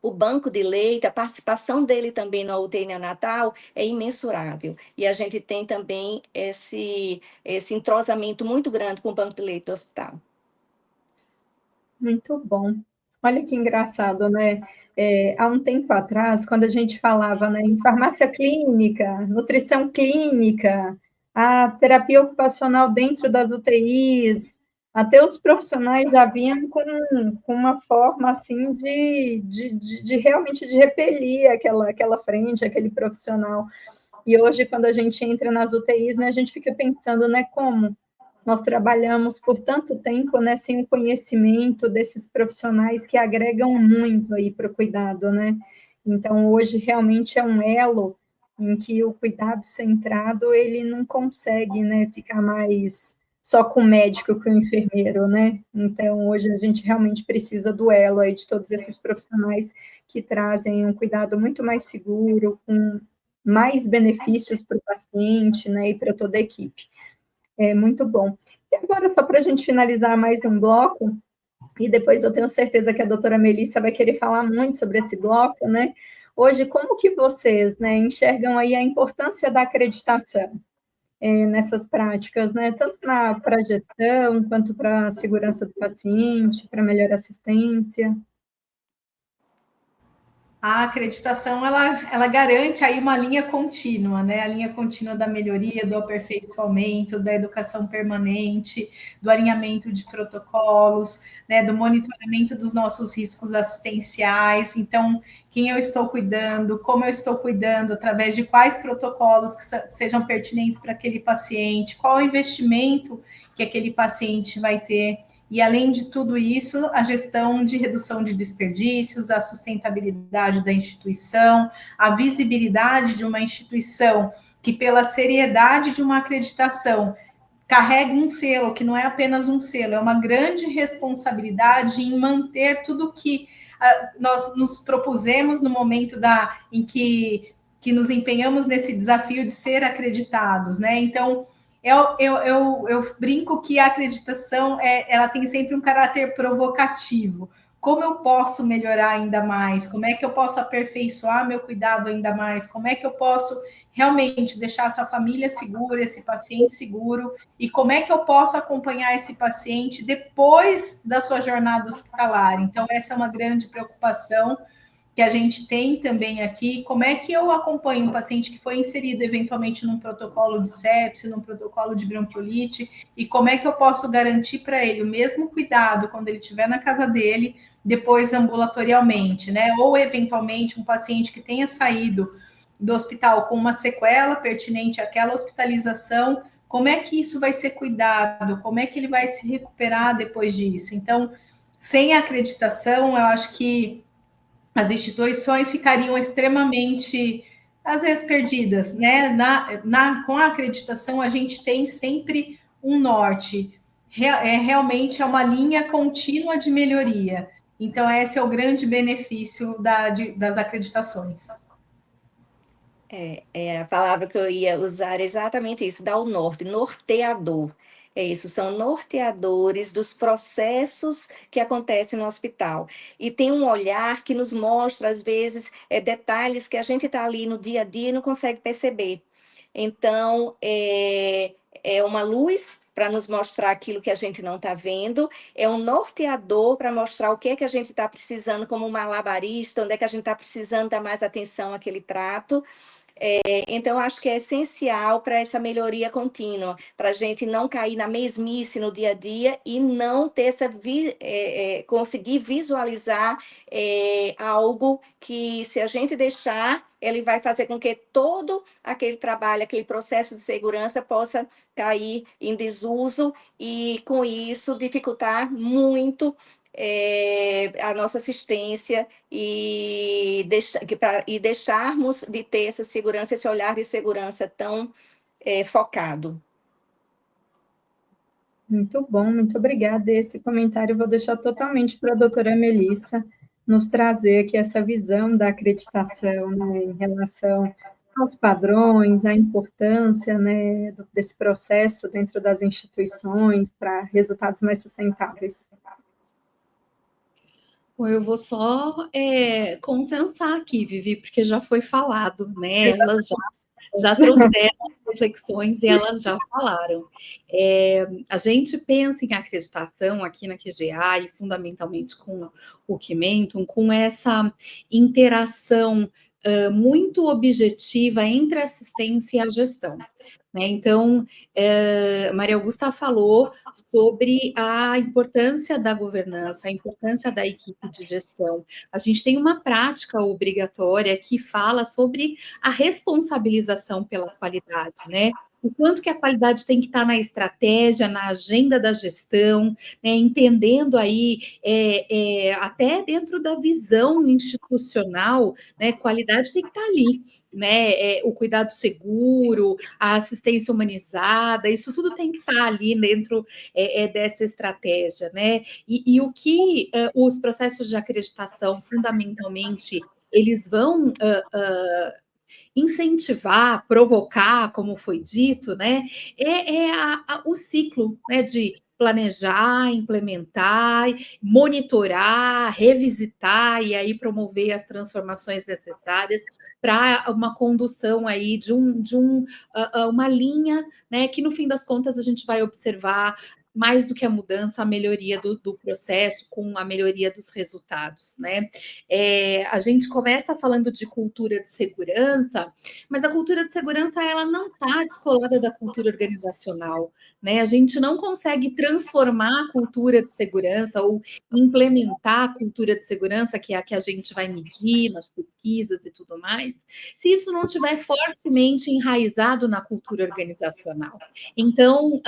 O banco de leite, a participação dele também no UTI neonatal é imensurável. E a gente tem também esse entrosamento muito grande com o banco de leite do hospital. Muito bom. Olha que engraçado, né? Há um tempo atrás, quando a gente falava, né, em farmácia clínica, nutrição clínica, a terapia ocupacional dentro das UTIs, até os profissionais já vinham com uma forma assim de realmente de repelir aquela frente, aquele profissional. E hoje, quando a gente entra nas UTIs, né, a gente fica pensando, né, como nós trabalhamos por tanto tempo, né, sem o conhecimento desses profissionais que agregam muito aí para o cuidado, né? Então, hoje realmente é um elo em que o cuidado centrado, ele não consegue, né, ficar mais só com o médico, com o enfermeiro, né? Então, hoje a gente realmente precisa do elo aí de todos esses profissionais que trazem um cuidado muito mais seguro, com mais benefícios para o paciente, né, e para toda a equipe. É muito bom. E agora, só para a gente finalizar mais um bloco, e depois eu tenho certeza que a doutora Melissa vai querer falar muito sobre esse bloco, né? Hoje, como que vocês, né, enxergam aí a importância da acreditação nessas práticas, né? Tanto para a gestão, quanto para a segurança do paciente, para melhor assistência? A acreditação, ela garante aí uma linha contínua, né? A linha contínua da melhoria, do aperfeiçoamento, da educação permanente, do alinhamento de protocolos, né? Do monitoramento dos nossos riscos assistenciais. Então, quem eu estou cuidando, como eu estou cuidando, através de quais protocolos que sejam pertinentes para aquele paciente, qual o investimento que aquele paciente vai ter. E, além de tudo isso, a gestão de redução de desperdícios, a sustentabilidade da instituição, a visibilidade de uma instituição que, pela seriedade de uma acreditação, carrega um selo, que não é apenas um selo, é uma grande responsabilidade em manter tudo que nós nos propusemos no momento em que nos empenhamos nesse desafio de ser acreditados, né? Então, eu brinco que a acreditação ela tem sempre um caráter provocativo. Como eu posso melhorar ainda mais? Como é que eu posso aperfeiçoar meu cuidado ainda mais? Como é que eu posso realmente deixar essa família segura, esse paciente seguro? E como é que eu posso acompanhar esse paciente depois da sua jornada hospitalar? Então, essa é uma grande preocupação que a gente tem também aqui. Como é que eu acompanho um paciente que foi inserido eventualmente num protocolo de sepse, num protocolo de bronquiolite, e como é que eu posso garantir para ele o mesmo cuidado quando ele estiver na casa dele, depois ambulatorialmente, né? Ou eventualmente um paciente que tenha saído do hospital com uma sequela pertinente àquela hospitalização, como é que isso vai ser cuidado? Como é que ele vai se recuperar depois disso? Então, sem acreditação, eu acho que as instituições ficariam extremamente, às vezes, perdidas, né? Com a acreditação, a gente tem sempre um norte, realmente é uma linha contínua de melhoria. Então, esse é o grande benefício das acreditações. A palavra que eu ia usar é exatamente isso, dar o norte, norteador. É isso, são norteadores dos processos que acontecem no hospital. E tem um olhar que nos mostra, às vezes, detalhes que a gente está ali no dia a dia e não consegue perceber. Então, é uma luz para nos mostrar aquilo que a gente não está vendo, é um norteador para mostrar o que é que a gente está precisando como malabarista, onde é que a gente está precisando dar mais atenção àquele prato. Então, acho que é essencial para essa melhoria contínua, para a gente não cair na mesmice no dia a dia e não ter conseguir visualizar algo que, se a gente deixar, ele vai fazer com que todo aquele trabalho, aquele processo de segurança possa cair em desuso e, com isso, dificultar muito a nossa assistência e deixarmos de ter essa segurança, esse olhar de segurança tão focado. Muito bom, muito obrigada. Esse comentário eu vou deixar totalmente para a doutora Melissa nos trazer aqui essa visão da acreditação, né, em relação aos padrões, a importância, né, desse processo dentro das instituições para resultados mais sustentáveis. Bom, eu vou só consensar aqui, Vivi, porque já foi falado, né? Elas já trouxeram as reflexões e elas já falaram. A gente pensa em acreditação aqui na QGA e fundamentalmente com o Quimentum, com essa interação muito objetiva entre a assistência e a gestão. Né? Então, Maria Augusta falou sobre a importância da governança, a importância da equipe de gestão. A gente tem uma prática obrigatória que fala sobre a responsabilização pela qualidade, né? O quanto que a qualidade tem que estar na estratégia, na agenda da gestão, né? Entendendo aí, até dentro da visão institucional, né? Qualidade tem que estar ali, né? O cuidado seguro, a assistência humanizada, isso tudo tem que estar ali dentro dessa estratégia, né? E o que os processos de acreditação, fundamentalmente, eles vão incentivar, provocar, como foi dito, né? O ciclo, né, de planejar, implementar, monitorar, revisitar e aí promover as transformações necessárias para uma condução aí de uma linha, né, que no fim das contas a gente vai observar mais do que a mudança, a melhoria do processo com a melhoria dos resultados, né? A gente começa falando de cultura de segurança, mas a cultura de segurança ela não está descolada da cultura organizacional, né? A gente não consegue transformar a cultura de segurança ou implementar a cultura de segurança, que é a que a gente vai medir nas pesquisas e tudo mais, se isso não estiver fortemente enraizado na cultura organizacional. Então,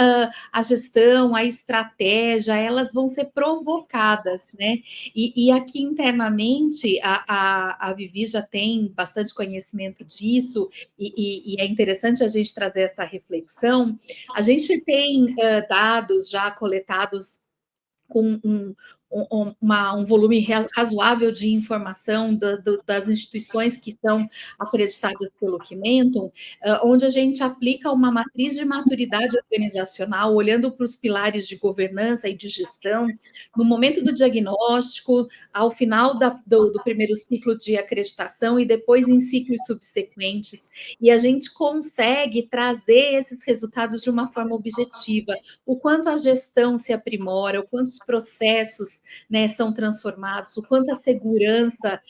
a gestão, a estratégia, elas vão ser provocadas, né? E aqui internamente, a Vivi já tem bastante conhecimento disso, e é interessante a gente trazer essa reflexão. A gente tem dados já coletados com um volume razoável de informação das instituições que são acreditadas pelo Quimentum, onde a gente aplica uma matriz de maturidade organizacional, olhando para os pilares de governança e de gestão, no momento do diagnóstico, ao final do primeiro ciclo de acreditação e depois em ciclos subsequentes, e a gente consegue trazer esses resultados de uma forma objetiva, o quanto a gestão se aprimora, o quanto os processos, né, são transformados, o quanto a segurança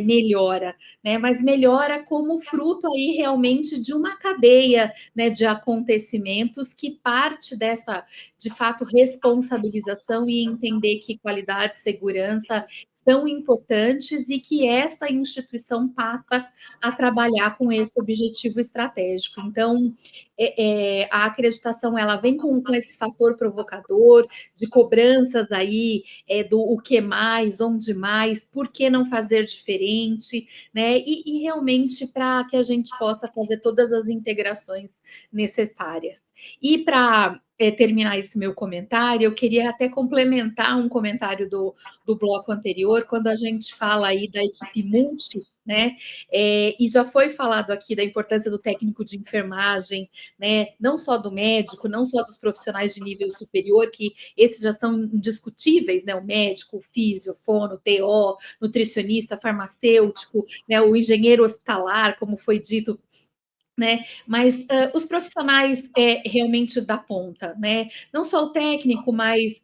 melhora, né, mas melhora como fruto aí realmente de uma cadeia, né, de acontecimentos que parte dessa, de fato, responsabilização e entender que qualidade e segurança são importantes e que essa instituição passa a trabalhar com esse objetivo estratégico. Então, a acreditação ela vem com esse fator provocador de cobranças aí do o que mais, onde mais, por que não fazer diferente, né? E realmente para que a gente possa fazer todas as integrações necessárias. E para terminar esse meu comentário, eu queria até complementar um comentário do bloco anterior, quando a gente fala aí da equipe multi, né? E já foi falado aqui da importância do técnico de enfermagem, né? Não só do médico, não só dos profissionais de nível superior, que esses já são indiscutíveis, né? O médico, o físio, fono, TO, nutricionista, farmacêutico, né? O engenheiro hospitalar, como foi dito, né? Mas os profissionais realmente da ponta, né? Não só o técnico, mas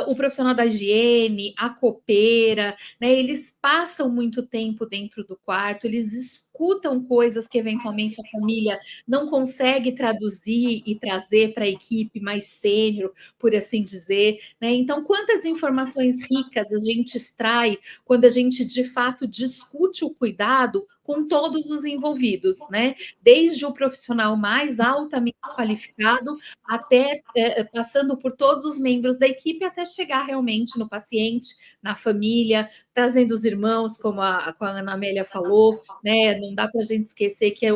o profissional da higiene, a copeira, né? Eles passam muito tempo dentro do quarto, eles escutam coisas que eventualmente a família não consegue traduzir e trazer para a equipe mais sênior, por assim dizer, né? Então, quantas informações ricas a gente extrai quando a gente de fato discute o cuidado com todos os envolvidos, né? Desde o profissional mais altamente qualificado até passando por todos os membros da equipe até chegar realmente no paciente, na família, trazendo os irmãos, como a Ana Amélia falou, né? Não dá para a gente esquecer que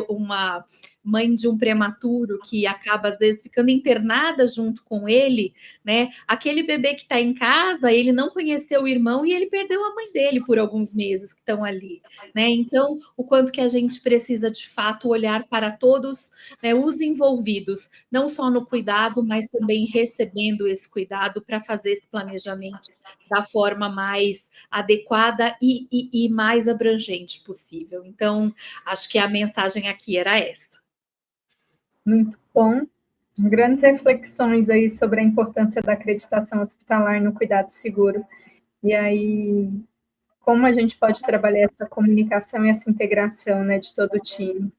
mãe de um prematuro que acaba, às vezes, ficando internada junto com ele, né? Aquele bebê que está em casa, ele não conheceu o irmão e ele perdeu a mãe dele por alguns meses que estão ali, né? Então, o quanto que a gente precisa, de fato, olhar para todos, né, os envolvidos, não só no cuidado, mas também recebendo esse cuidado para fazer esse planejamento da forma mais adequada e mais abrangente possível. Então, acho que a mensagem aqui era essa. Muito bom. Grandes reflexões aí sobre a importância da acreditação hospitalar no cuidado seguro. E aí, como a gente pode trabalhar essa comunicação e essa integração, né, de todo o time.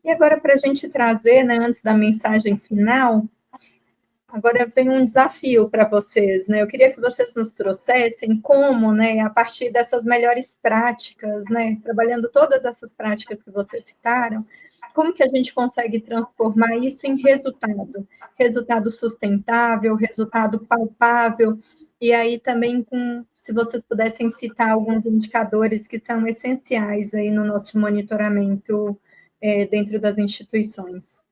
E agora, para a gente trazer, né, antes da mensagem final, agora vem um desafio para vocês, né? Eu queria que vocês nos trouxessem como, né, a partir dessas melhores práticas, né, trabalhando todas essas práticas que vocês citaram, como que a gente consegue transformar isso em resultado? Resultado sustentável, resultado palpável, e aí também se vocês pudessem citar alguns indicadores que são essenciais aí no nosso monitoramento dentro das instituições.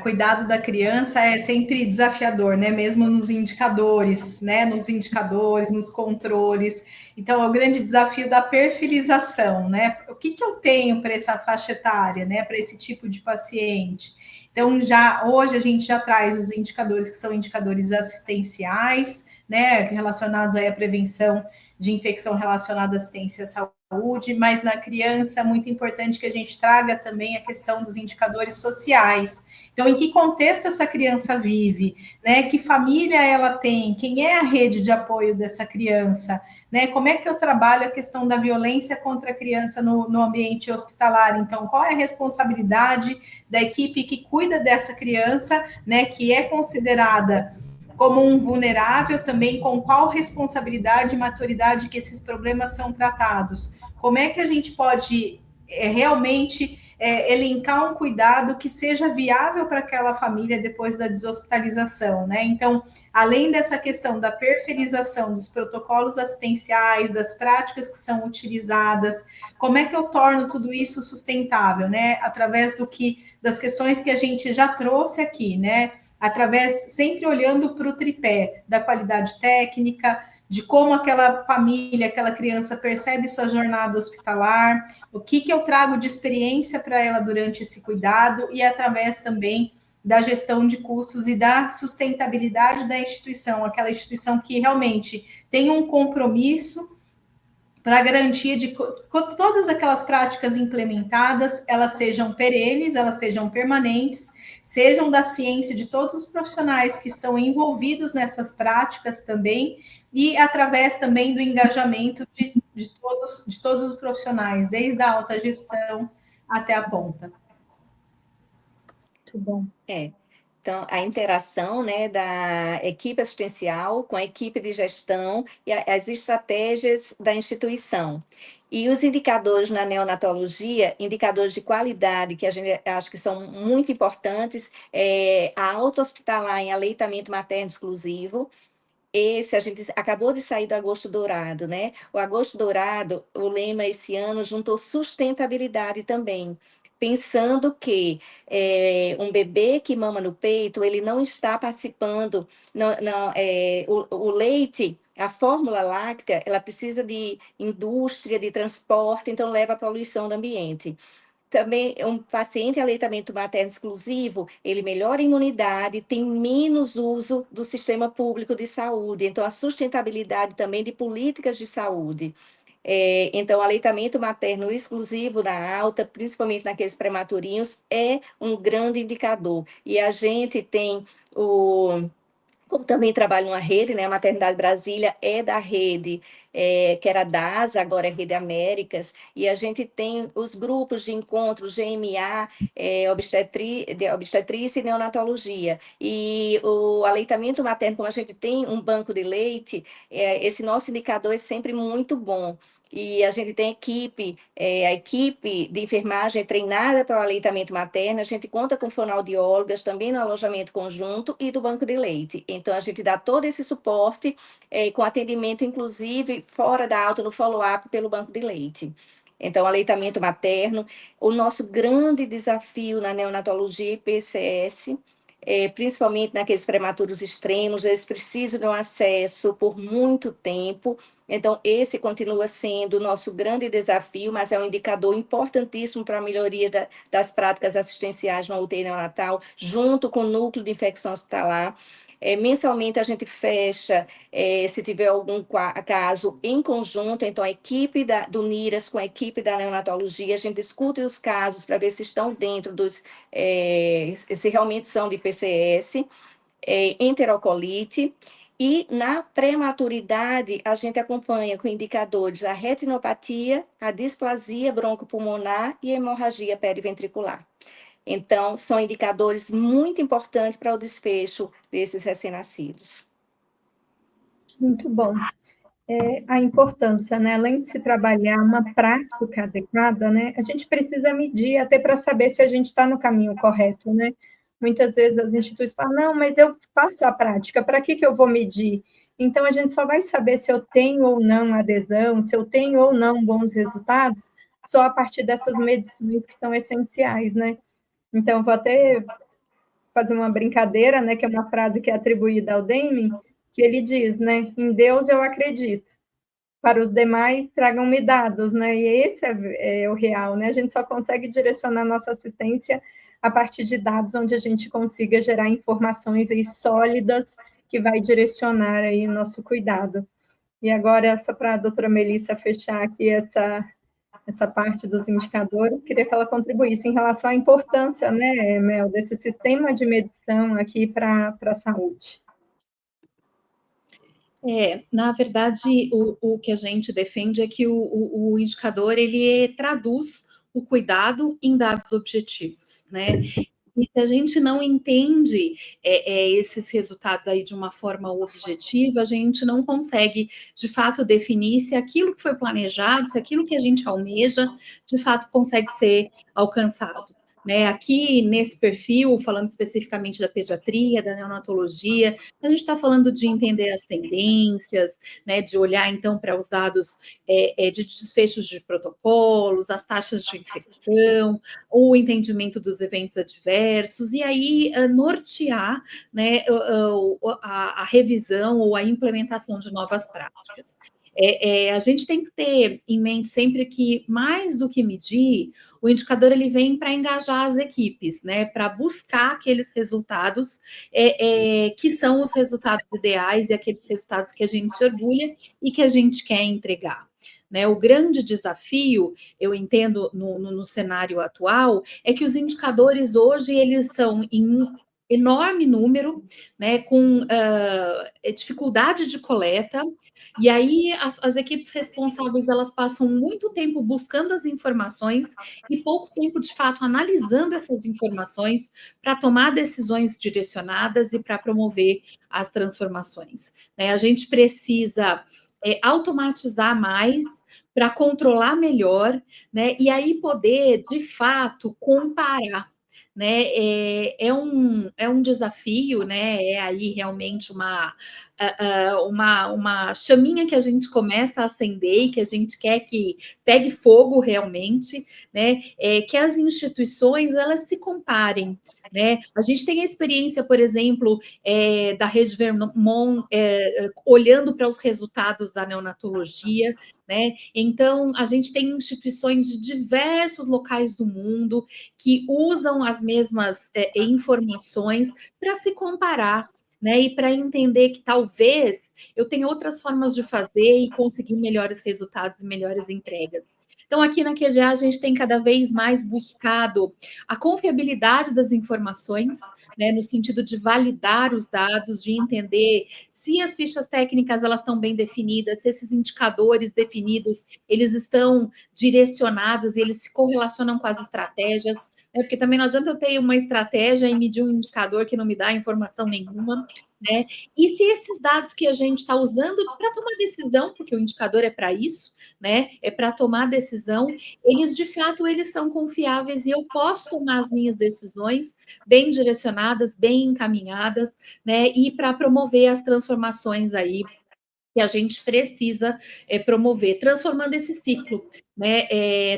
Cuidado da criança é sempre desafiador, né? Mesmo nos indicadores, né? Nos indicadores, nos controles. Então, é o grande desafio da perfilização, né? O que eu tenho para essa faixa etária, né? Para esse tipo de paciente? Então, hoje a gente já traz os indicadores que são indicadores assistenciais, né? Relacionados aí à prevenção de infecção relacionada à assistência à saúde, mas na criança é muito importante que a gente traga também a questão dos indicadores sociais. Então, em que contexto essa criança vive, né? Que família ela tem? Quem é a rede de apoio dessa criança? Né? Como é que eu trabalho a questão da violência contra a criança no ambiente hospitalar? Então, qual é a responsabilidade da equipe que cuida dessa criança, né? Que é considerada como um vulnerável também, com qual responsabilidade e maturidade que esses problemas são tratados? Como é que a gente pode realmente elencar um cuidado que seja viável para aquela família depois da deshospitalização, né? Então, além dessa questão da perfilização dos protocolos assistenciais, das práticas que são utilizadas, como é que eu torno tudo isso sustentável, né? Através das questões que a gente já trouxe aqui, né? Através, sempre olhando para o tripé da qualidade técnica, de como aquela família, aquela criança percebe sua jornada hospitalar, o que eu trago de experiência para ela durante esse cuidado e através também da gestão de custos e da sustentabilidade da instituição, aquela instituição que realmente tem um compromisso para a garantia de que todas aquelas práticas implementadas, elas sejam perenes, elas sejam permanentes, sejam da ciência de todos os profissionais que são envolvidos nessas práticas também, e através também do engajamento de todos os profissionais, desde a alta gestão até a ponta. Muito bom. Então, a interação, né, da equipe assistencial com a equipe de gestão e as estratégias da instituição. E os indicadores na neonatologia, indicadores de qualidade, que a gente acha que são muito importantes, a alta hospitalar em aleitamento materno exclusivo. A gente acabou de sair do Agosto Dourado, né? O Agosto Dourado, o lema esse ano juntou sustentabilidade também, pensando que um bebê que mama no peito, ele não está participando, o leite, a fórmula láctea, ela precisa de indústria, de transporte, então leva à poluição do ambiente. Também, um paciente em aleitamento materno exclusivo, ele melhora a imunidade, tem menos uso do sistema público de saúde. Então, a sustentabilidade também de políticas de saúde. Então, aleitamento materno exclusivo da alta, principalmente naqueles prematurinhos, é um grande indicador. E a gente tem como também trabalho numa rede, né? A Maternidade Brasília é da rede, que era da ASA, agora é Rede Américas, e a gente tem os grupos de encontro GMA, obstetrícia e neonatologia. E o aleitamento materno, como a gente tem um banco de leite, esse nosso indicador é sempre muito bom. E a gente tem a equipe de enfermagem treinada para o aleitamento materno, a gente conta com fonoaudiólogas também no alojamento conjunto e do banco de leite. Então, a gente dá todo esse suporte com atendimento, inclusive, fora da alta, no follow-up pelo banco de leite. Então, aleitamento materno, o nosso grande desafio na neonatologia e PCS, principalmente naqueles prematuros extremos, eles precisam de um acesso por muito tempo. Então, esse continua sendo o nosso grande desafio, mas é um indicador importantíssimo para a melhoria das práticas assistenciais no UTI neonatal, junto com o núcleo de infecção hospitalar. Mensalmente a gente fecha, se tiver algum caso em conjunto, então a equipe do NIRAS com a equipe da neonatologia, a gente discute os casos para ver se estão dentro se realmente são de PCS, enterocolite. E na prematuridade, a gente acompanha com indicadores a retinopatia, a displasia broncopulmonar e a hemorragia periventricular. Então, são indicadores muito importantes para o desfecho desses recém-nascidos. Muito bom. A importância, né? Além de se trabalhar uma prática adequada, né? A gente precisa medir até para saber se a gente está no caminho correto, né? Muitas vezes as instituições falam, não, mas eu faço a prática, para que eu vou medir? Então, a gente só vai saber se eu tenho ou não adesão, se eu tenho ou não bons resultados, só a partir dessas medições que são essenciais, né? Então, vou até fazer uma brincadeira, né, que é uma frase que é atribuída ao Deming, que ele diz, né, em Deus eu acredito, para os demais tragam-me dados, né, e esse é o real, né, a gente só consegue direcionar nossa assistência a partir de dados onde a gente consiga gerar informações aí sólidas que vai direcionar aí nosso cuidado. E agora, só para a doutora Melissa fechar aqui essa parte dos indicadores, queria que ela contribuísse em relação à importância, né, Mel, desse sistema de medição aqui para a saúde. Na verdade, o que a gente defende é que o indicador, ele traduz o cuidado em dados objetivos, né? E se a gente não entende esses resultados aí de uma forma objetiva, a gente não consegue, de fato, definir se aquilo que foi planejado, se aquilo que a gente almeja, de fato, consegue ser alcançado. Né? Aqui, nesse perfil, falando especificamente da pediatria, da neonatologia, a gente está falando de entender as tendências, né? De olhar, então, para os dados de desfechos de protocolos, as taxas de infecção, o entendimento dos eventos adversos, e aí nortear, né, a revisão ou a implementação de novas práticas. A gente tem que ter em mente sempre que, mais do que medir, o indicador ele vem para engajar as equipes, né, para buscar aqueles resultados que são os resultados ideais e aqueles resultados que a gente se orgulha e que a gente quer entregar. Né, o grande desafio, eu entendo no cenário atual, é que os indicadores hoje eles são em enorme número, né, com dificuldade de coleta, e aí as equipes responsáveis elas passam muito tempo buscando as informações e pouco tempo, de fato, analisando essas informações para tomar decisões direcionadas e para promover as transformações. Né? A gente precisa automatizar mais para controlar melhor, né? E aí poder, de fato, comparar. Né? É um desafio, né? É aí realmente uma chaminha que a gente começa a acender e que a gente quer que pegue fogo realmente, né? Que as instituições elas se comparem. Né? A gente tem a experiência, por exemplo, da Rede Vermont olhando para os resultados da neonatologia, né? Então, a gente tem instituições de diversos locais do mundo que usam as mesmas informações para se comparar, né? E para entender que talvez eu tenha outras formas de fazer e conseguir melhores resultados e melhores entregas. Então, aqui na QGA, a gente tem cada vez mais buscado a confiabilidade das informações, né, no sentido de validar os dados, de entender se as fichas técnicas elas estão bem definidas, se esses indicadores definidos, eles estão direcionados e eles se correlacionam com as estratégias, né? Porque também não adianta eu ter uma estratégia e medir um indicador que não me dá informação nenhuma, né? E se esses dados que a gente está usando para tomar decisão, porque o indicador é para isso, né? É para tomar decisão, eles de fato eles são confiáveis e eu posso tomar as minhas decisões bem direcionadas, bem encaminhadas, né? E para promover as transformações aí que a gente precisa promover, transformando esse ciclo, né?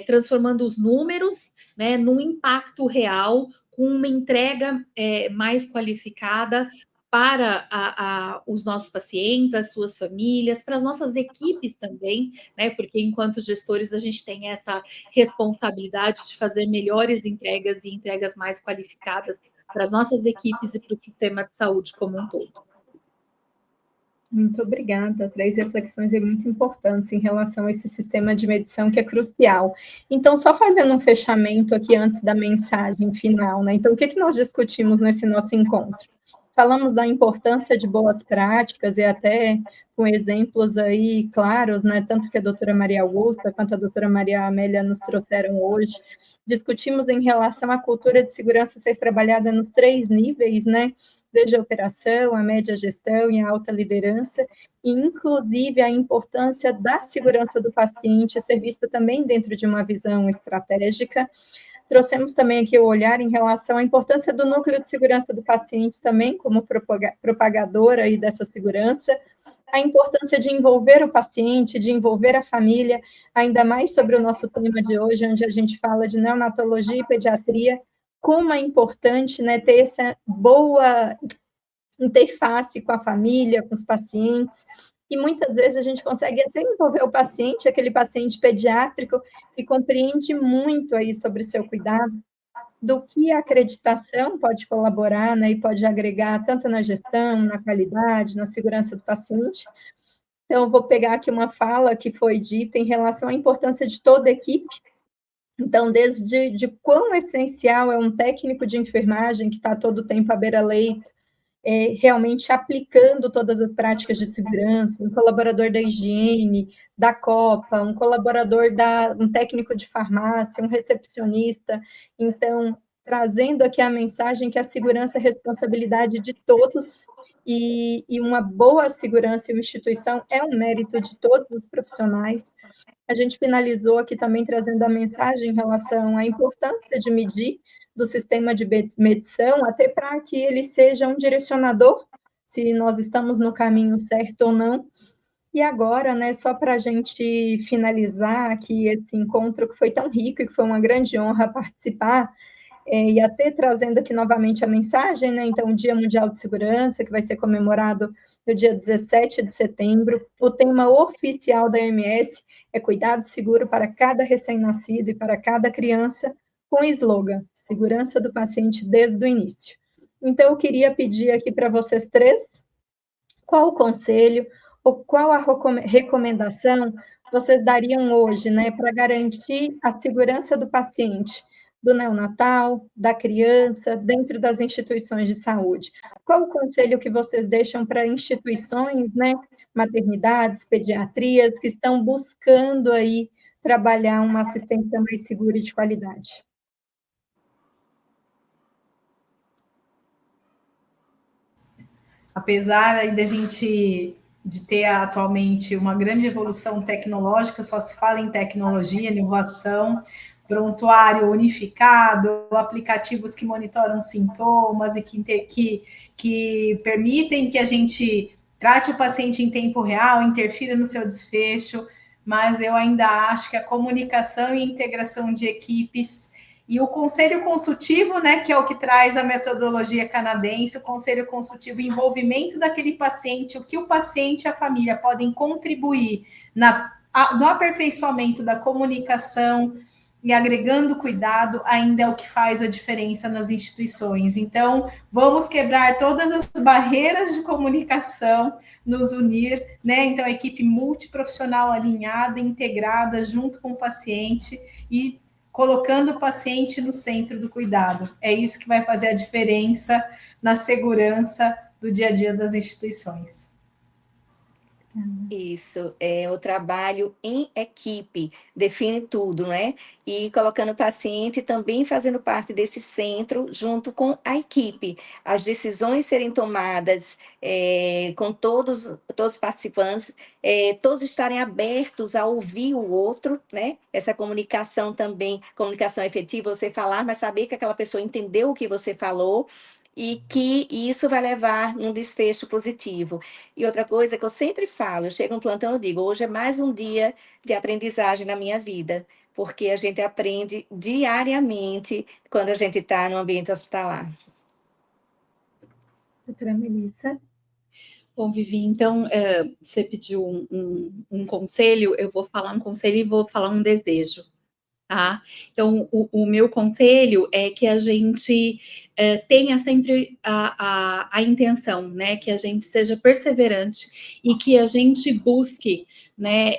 Transformando os números, né, num impacto real, com uma entrega mais qualificada para os nossos pacientes, as suas famílias, para as nossas equipes também, né? Porque enquanto gestores a gente tem essa responsabilidade de fazer melhores entregas e entregas mais qualificadas para as nossas equipes e para o sistema de saúde como um todo. Muito obrigada. 3 reflexões muito importantes em relação a esse sistema de medição que é crucial. Então, só fazendo um fechamento aqui antes da mensagem final, né? Então, o que nós discutimos nesse nosso encontro? Falamos da importância de boas práticas e até com exemplos aí claros, né? Tanto que a doutora Maria Augusta quanto a doutora Maria Amélia nos trouxeram hoje. Discutimos em relação à cultura de segurança ser trabalhada nos 3 níveis, né? Desde a operação, a média gestão e a alta liderança, e inclusive a importância da segurança do paciente ser vista também dentro de uma visão estratégica. Trouxemos também aqui o olhar em relação à importância do núcleo de segurança do paciente também como propagadora aí dessa segurança, a importância de envolver o paciente, de envolver a família, ainda mais sobre o nosso tema de hoje, onde a gente fala de neonatologia e pediatria, como é importante, né, ter essa boa interface com a família, com os pacientes, e muitas vezes a gente consegue até envolver o paciente, aquele paciente pediátrico, que compreende muito aí sobre o seu cuidado, do que a acreditação pode colaborar, né, e pode agregar tanto na gestão, na qualidade, na segurança do paciente. Então, eu vou pegar aqui uma fala que foi dita em relação à importância de toda a equipe. Então, desde de quão essencial é um técnico de enfermagem que está todo o tempo à beira-leito, realmente aplicando todas as práticas de segurança, um colaborador da higiene, da Copa, um técnico de farmácia, um recepcionista. Então, trazendo aqui a mensagem que a segurança é responsabilidade de todos, e uma boa segurança em uma instituição é um mérito de todos os profissionais. A gente finalizou aqui também trazendo a mensagem em relação à importância de medir do sistema de medição, até para que ele seja um direcionador, se nós estamos no caminho certo ou não. E agora, né, só para a gente finalizar aqui esse encontro que foi tão rico e que foi uma grande honra participar, e até trazendo aqui novamente a mensagem, né, então o Dia Mundial de Segurança, que vai ser comemorado no dia 17 de setembro, o tema oficial da OMS é cuidado seguro para cada recém-nascido e para cada criança, com o slogan, segurança do paciente desde o início. Então, eu queria pedir aqui para vocês 3, qual o conselho ou qual a recomendação vocês dariam hoje, né, para garantir a segurança do paciente, do neonatal, da criança, dentro das instituições de saúde? Qual o conselho que vocês deixam para instituições, né, maternidades, pediatrias, que estão buscando aí trabalhar uma assistência mais segura e de qualidade? Apesar aí da gente de ter atualmente uma grande evolução tecnológica, só se fala em tecnologia, inovação, prontuário unificado, aplicativos que monitoram sintomas e que permitem que a gente trate o paciente em tempo real, interfira no seu desfecho, mas eu ainda acho que a comunicação e integração de equipes e o conselho consultivo, né, que é o que traz a metodologia canadense, o conselho consultivo, o envolvimento daquele paciente, o que o paciente e a família podem contribuir no aperfeiçoamento da comunicação e agregando cuidado, ainda é o que faz a diferença nas instituições. Então, vamos quebrar todas as barreiras de comunicação, nos unir, né? Então, a equipe multiprofissional alinhada, integrada, junto com o paciente e colocando o paciente no centro do cuidado. É isso que vai fazer a diferença na segurança do dia a dia das instituições. Isso, o trabalho em equipe define tudo, né? E colocando o paciente também fazendo parte desse centro junto com a equipe. As decisões serem tomadas com todos os participantes, todos estarem abertos a ouvir o outro, né? Essa comunicação também, comunicação efetiva, você falar, mas saber que aquela pessoa entendeu o que você falou. e que isso vai levar num desfecho positivo. E outra coisa que eu sempre falo, eu chego no plantão, eu digo, hoje é mais um dia de aprendizagem na minha vida, porque a gente aprende diariamente quando a gente está no ambiente hospitalar. Doutora Melissa. Bom, Vivi, então, você pediu um conselho, eu vou falar um conselho e vou falar um desejo. Tá? Então, o meu conselho é que a gente tenha sempre a intenção, né? Que a gente seja perseverante e que a gente busque, né?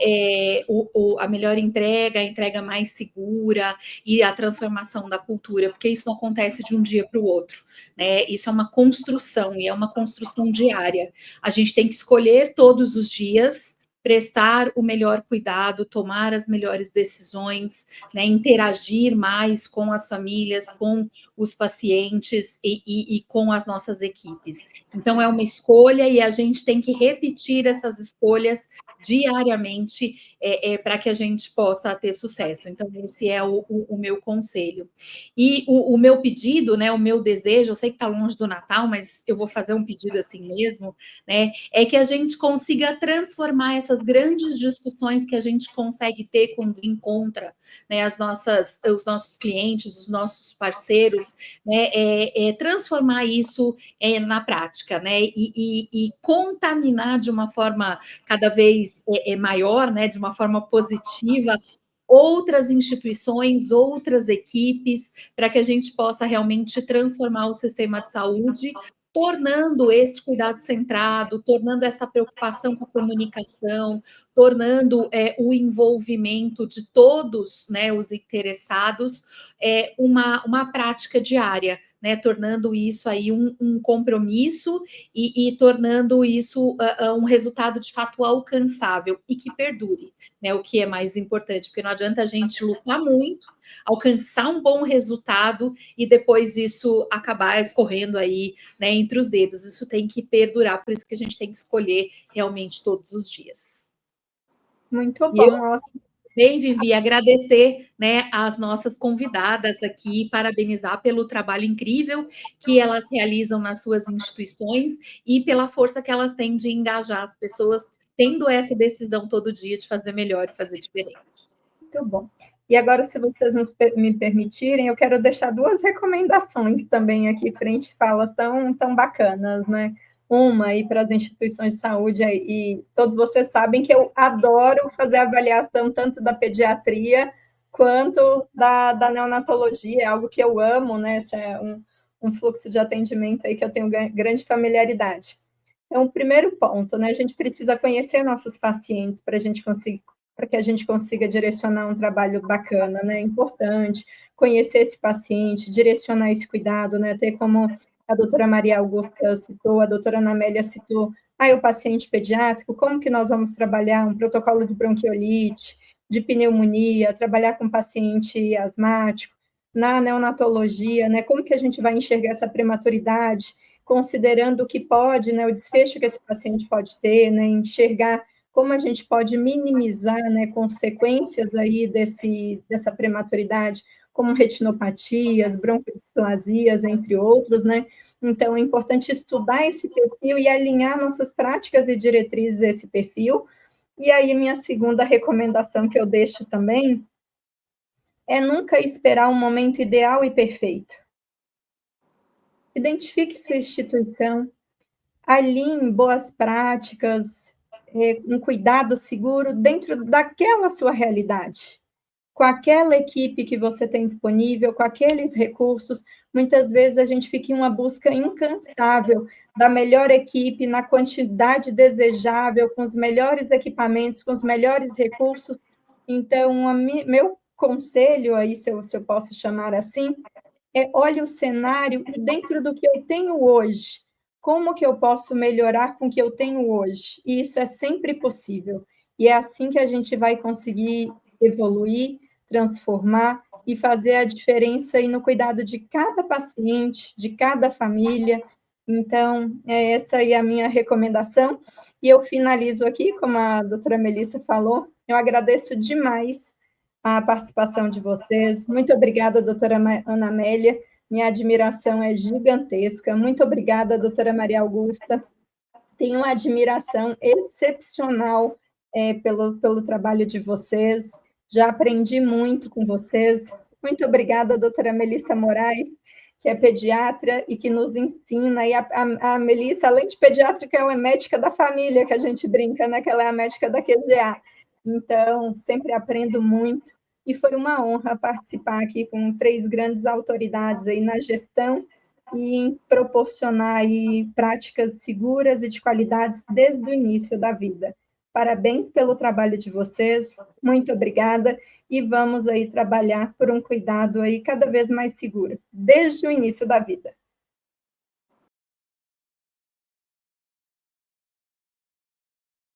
A melhor entrega, a entrega mais segura e a transformação da cultura, porque isso não acontece de um dia para o outro, né? Isso é uma construção e é uma construção diária. A gente tem que escolher todos os dias prestar o melhor cuidado, tomar as melhores decisões, né, interagir mais com as famílias, com os pacientes e com as nossas equipes. Então, é uma escolha e a gente tem que repetir essas escolhas diariamente para que a gente possa ter sucesso. Então, esse é o meu conselho. E o meu pedido, né, o meu desejo, eu sei que está longe do Natal, mas eu vou fazer um pedido assim mesmo, né, é que a gente consiga transformar essas grandes discussões que a gente consegue ter quando encontra, né, os nossos clientes, os nossos parceiros, né, transformar isso na prática, né, e contaminar de uma forma cada vez maior, né, de uma forma positiva, outras instituições, outras equipes, para que a gente possa realmente transformar o sistema de saúde, tornando esse cuidado centrado, tornando essa preocupação com a comunicação, tornando o envolvimento de todos, né, os interessados, uma prática diária, né, tornando isso aí um compromisso e tornando isso um resultado de fato alcançável e que perdure, né, o que é mais importante, porque não adianta a gente lutar muito, alcançar um bom resultado e depois isso acabar escorrendo aí, né, entre os dedos. Isso tem que perdurar, por isso que a gente tem que escolher realmente todos os dias. Muito bom. Bem, Vivi, agradecer, né, as nossas convidadas aqui, parabenizar pelo trabalho incrível que elas realizam nas suas instituições e pela força que elas têm de engajar as pessoas, tendo essa decisão todo dia de fazer melhor e fazer diferente. Muito bom. E agora, se vocês me permitirem, eu quero deixar 2 recomendações também aqui, frente falas tão bacanas, né? Uma aí para as instituições de saúde, e todos vocês sabem que eu adoro fazer avaliação tanto da pediatria quanto da neonatologia, é algo que eu amo, né? Esse é um fluxo de atendimento aí que eu tenho grande familiaridade. Então, o primeiro ponto, né? A gente precisa conhecer nossos pacientes para que a gente consiga direcionar um trabalho bacana, né? É importante conhecer esse paciente, direcionar esse cuidado, né? Ter como a doutora Maria Augusta citou, a doutora Ana Amélia citou, o paciente pediátrico, como que nós vamos trabalhar um protocolo de bronquiolite, de pneumonia, trabalhar com paciente asmático, na neonatologia, né? Como que a gente vai enxergar essa prematuridade, considerando o que pode, né? O desfecho que esse paciente pode ter, né? Enxergar como a gente pode minimizar, né, consequências aí dessa prematuridade, como retinopatias, broncodisplasias, entre outros, né? Então, é importante estudar esse perfil e alinhar nossas práticas e diretrizes a esse perfil. E aí, minha segunda recomendação que eu deixo também é nunca esperar um momento ideal e perfeito. Identifique sua instituição, alinhe boas práticas, um cuidado seguro dentro daquela sua realidade, com aquela equipe que você tem disponível, com aqueles recursos. Muitas vezes a gente fica em uma busca incansável da melhor equipe, na quantidade desejável, com os melhores equipamentos, com os melhores recursos. Então, meu conselho aí, se eu posso chamar assim, olhe o cenário e dentro do que eu tenho hoje, como que eu posso melhorar com o que eu tenho hoje? E isso é sempre possível. E é assim que a gente vai conseguir evoluir, transformar e fazer a diferença aí no cuidado de cada paciente, de cada família. Então, essa aí a minha recomendação. E eu finalizo aqui, como a doutora Melissa falou, eu agradeço demais a participação de vocês. Muito obrigada, doutora Ana Amélia. minha admiração é gigantesca. Muito obrigada, doutora Maria Augusta. Tenho uma admiração excepcional pelo trabalho de vocês. Já aprendi muito com vocês. Muito obrigada, doutora Melissa Moraes, que é pediatra e que nos ensina. E a Melissa, além de pediátrica, ela é médica da família, que a gente brinca, né? Que ela é a médica da QGA. Então, sempre aprendo muito. E foi uma honra participar aqui com 3 grandes autoridades aí na gestão e em proporcionar aí práticas seguras e de qualidades desde o início da vida. Parabéns pelo trabalho de vocês, muito obrigada, e vamos aí trabalhar por um cuidado aí cada vez mais seguro, desde o início da vida.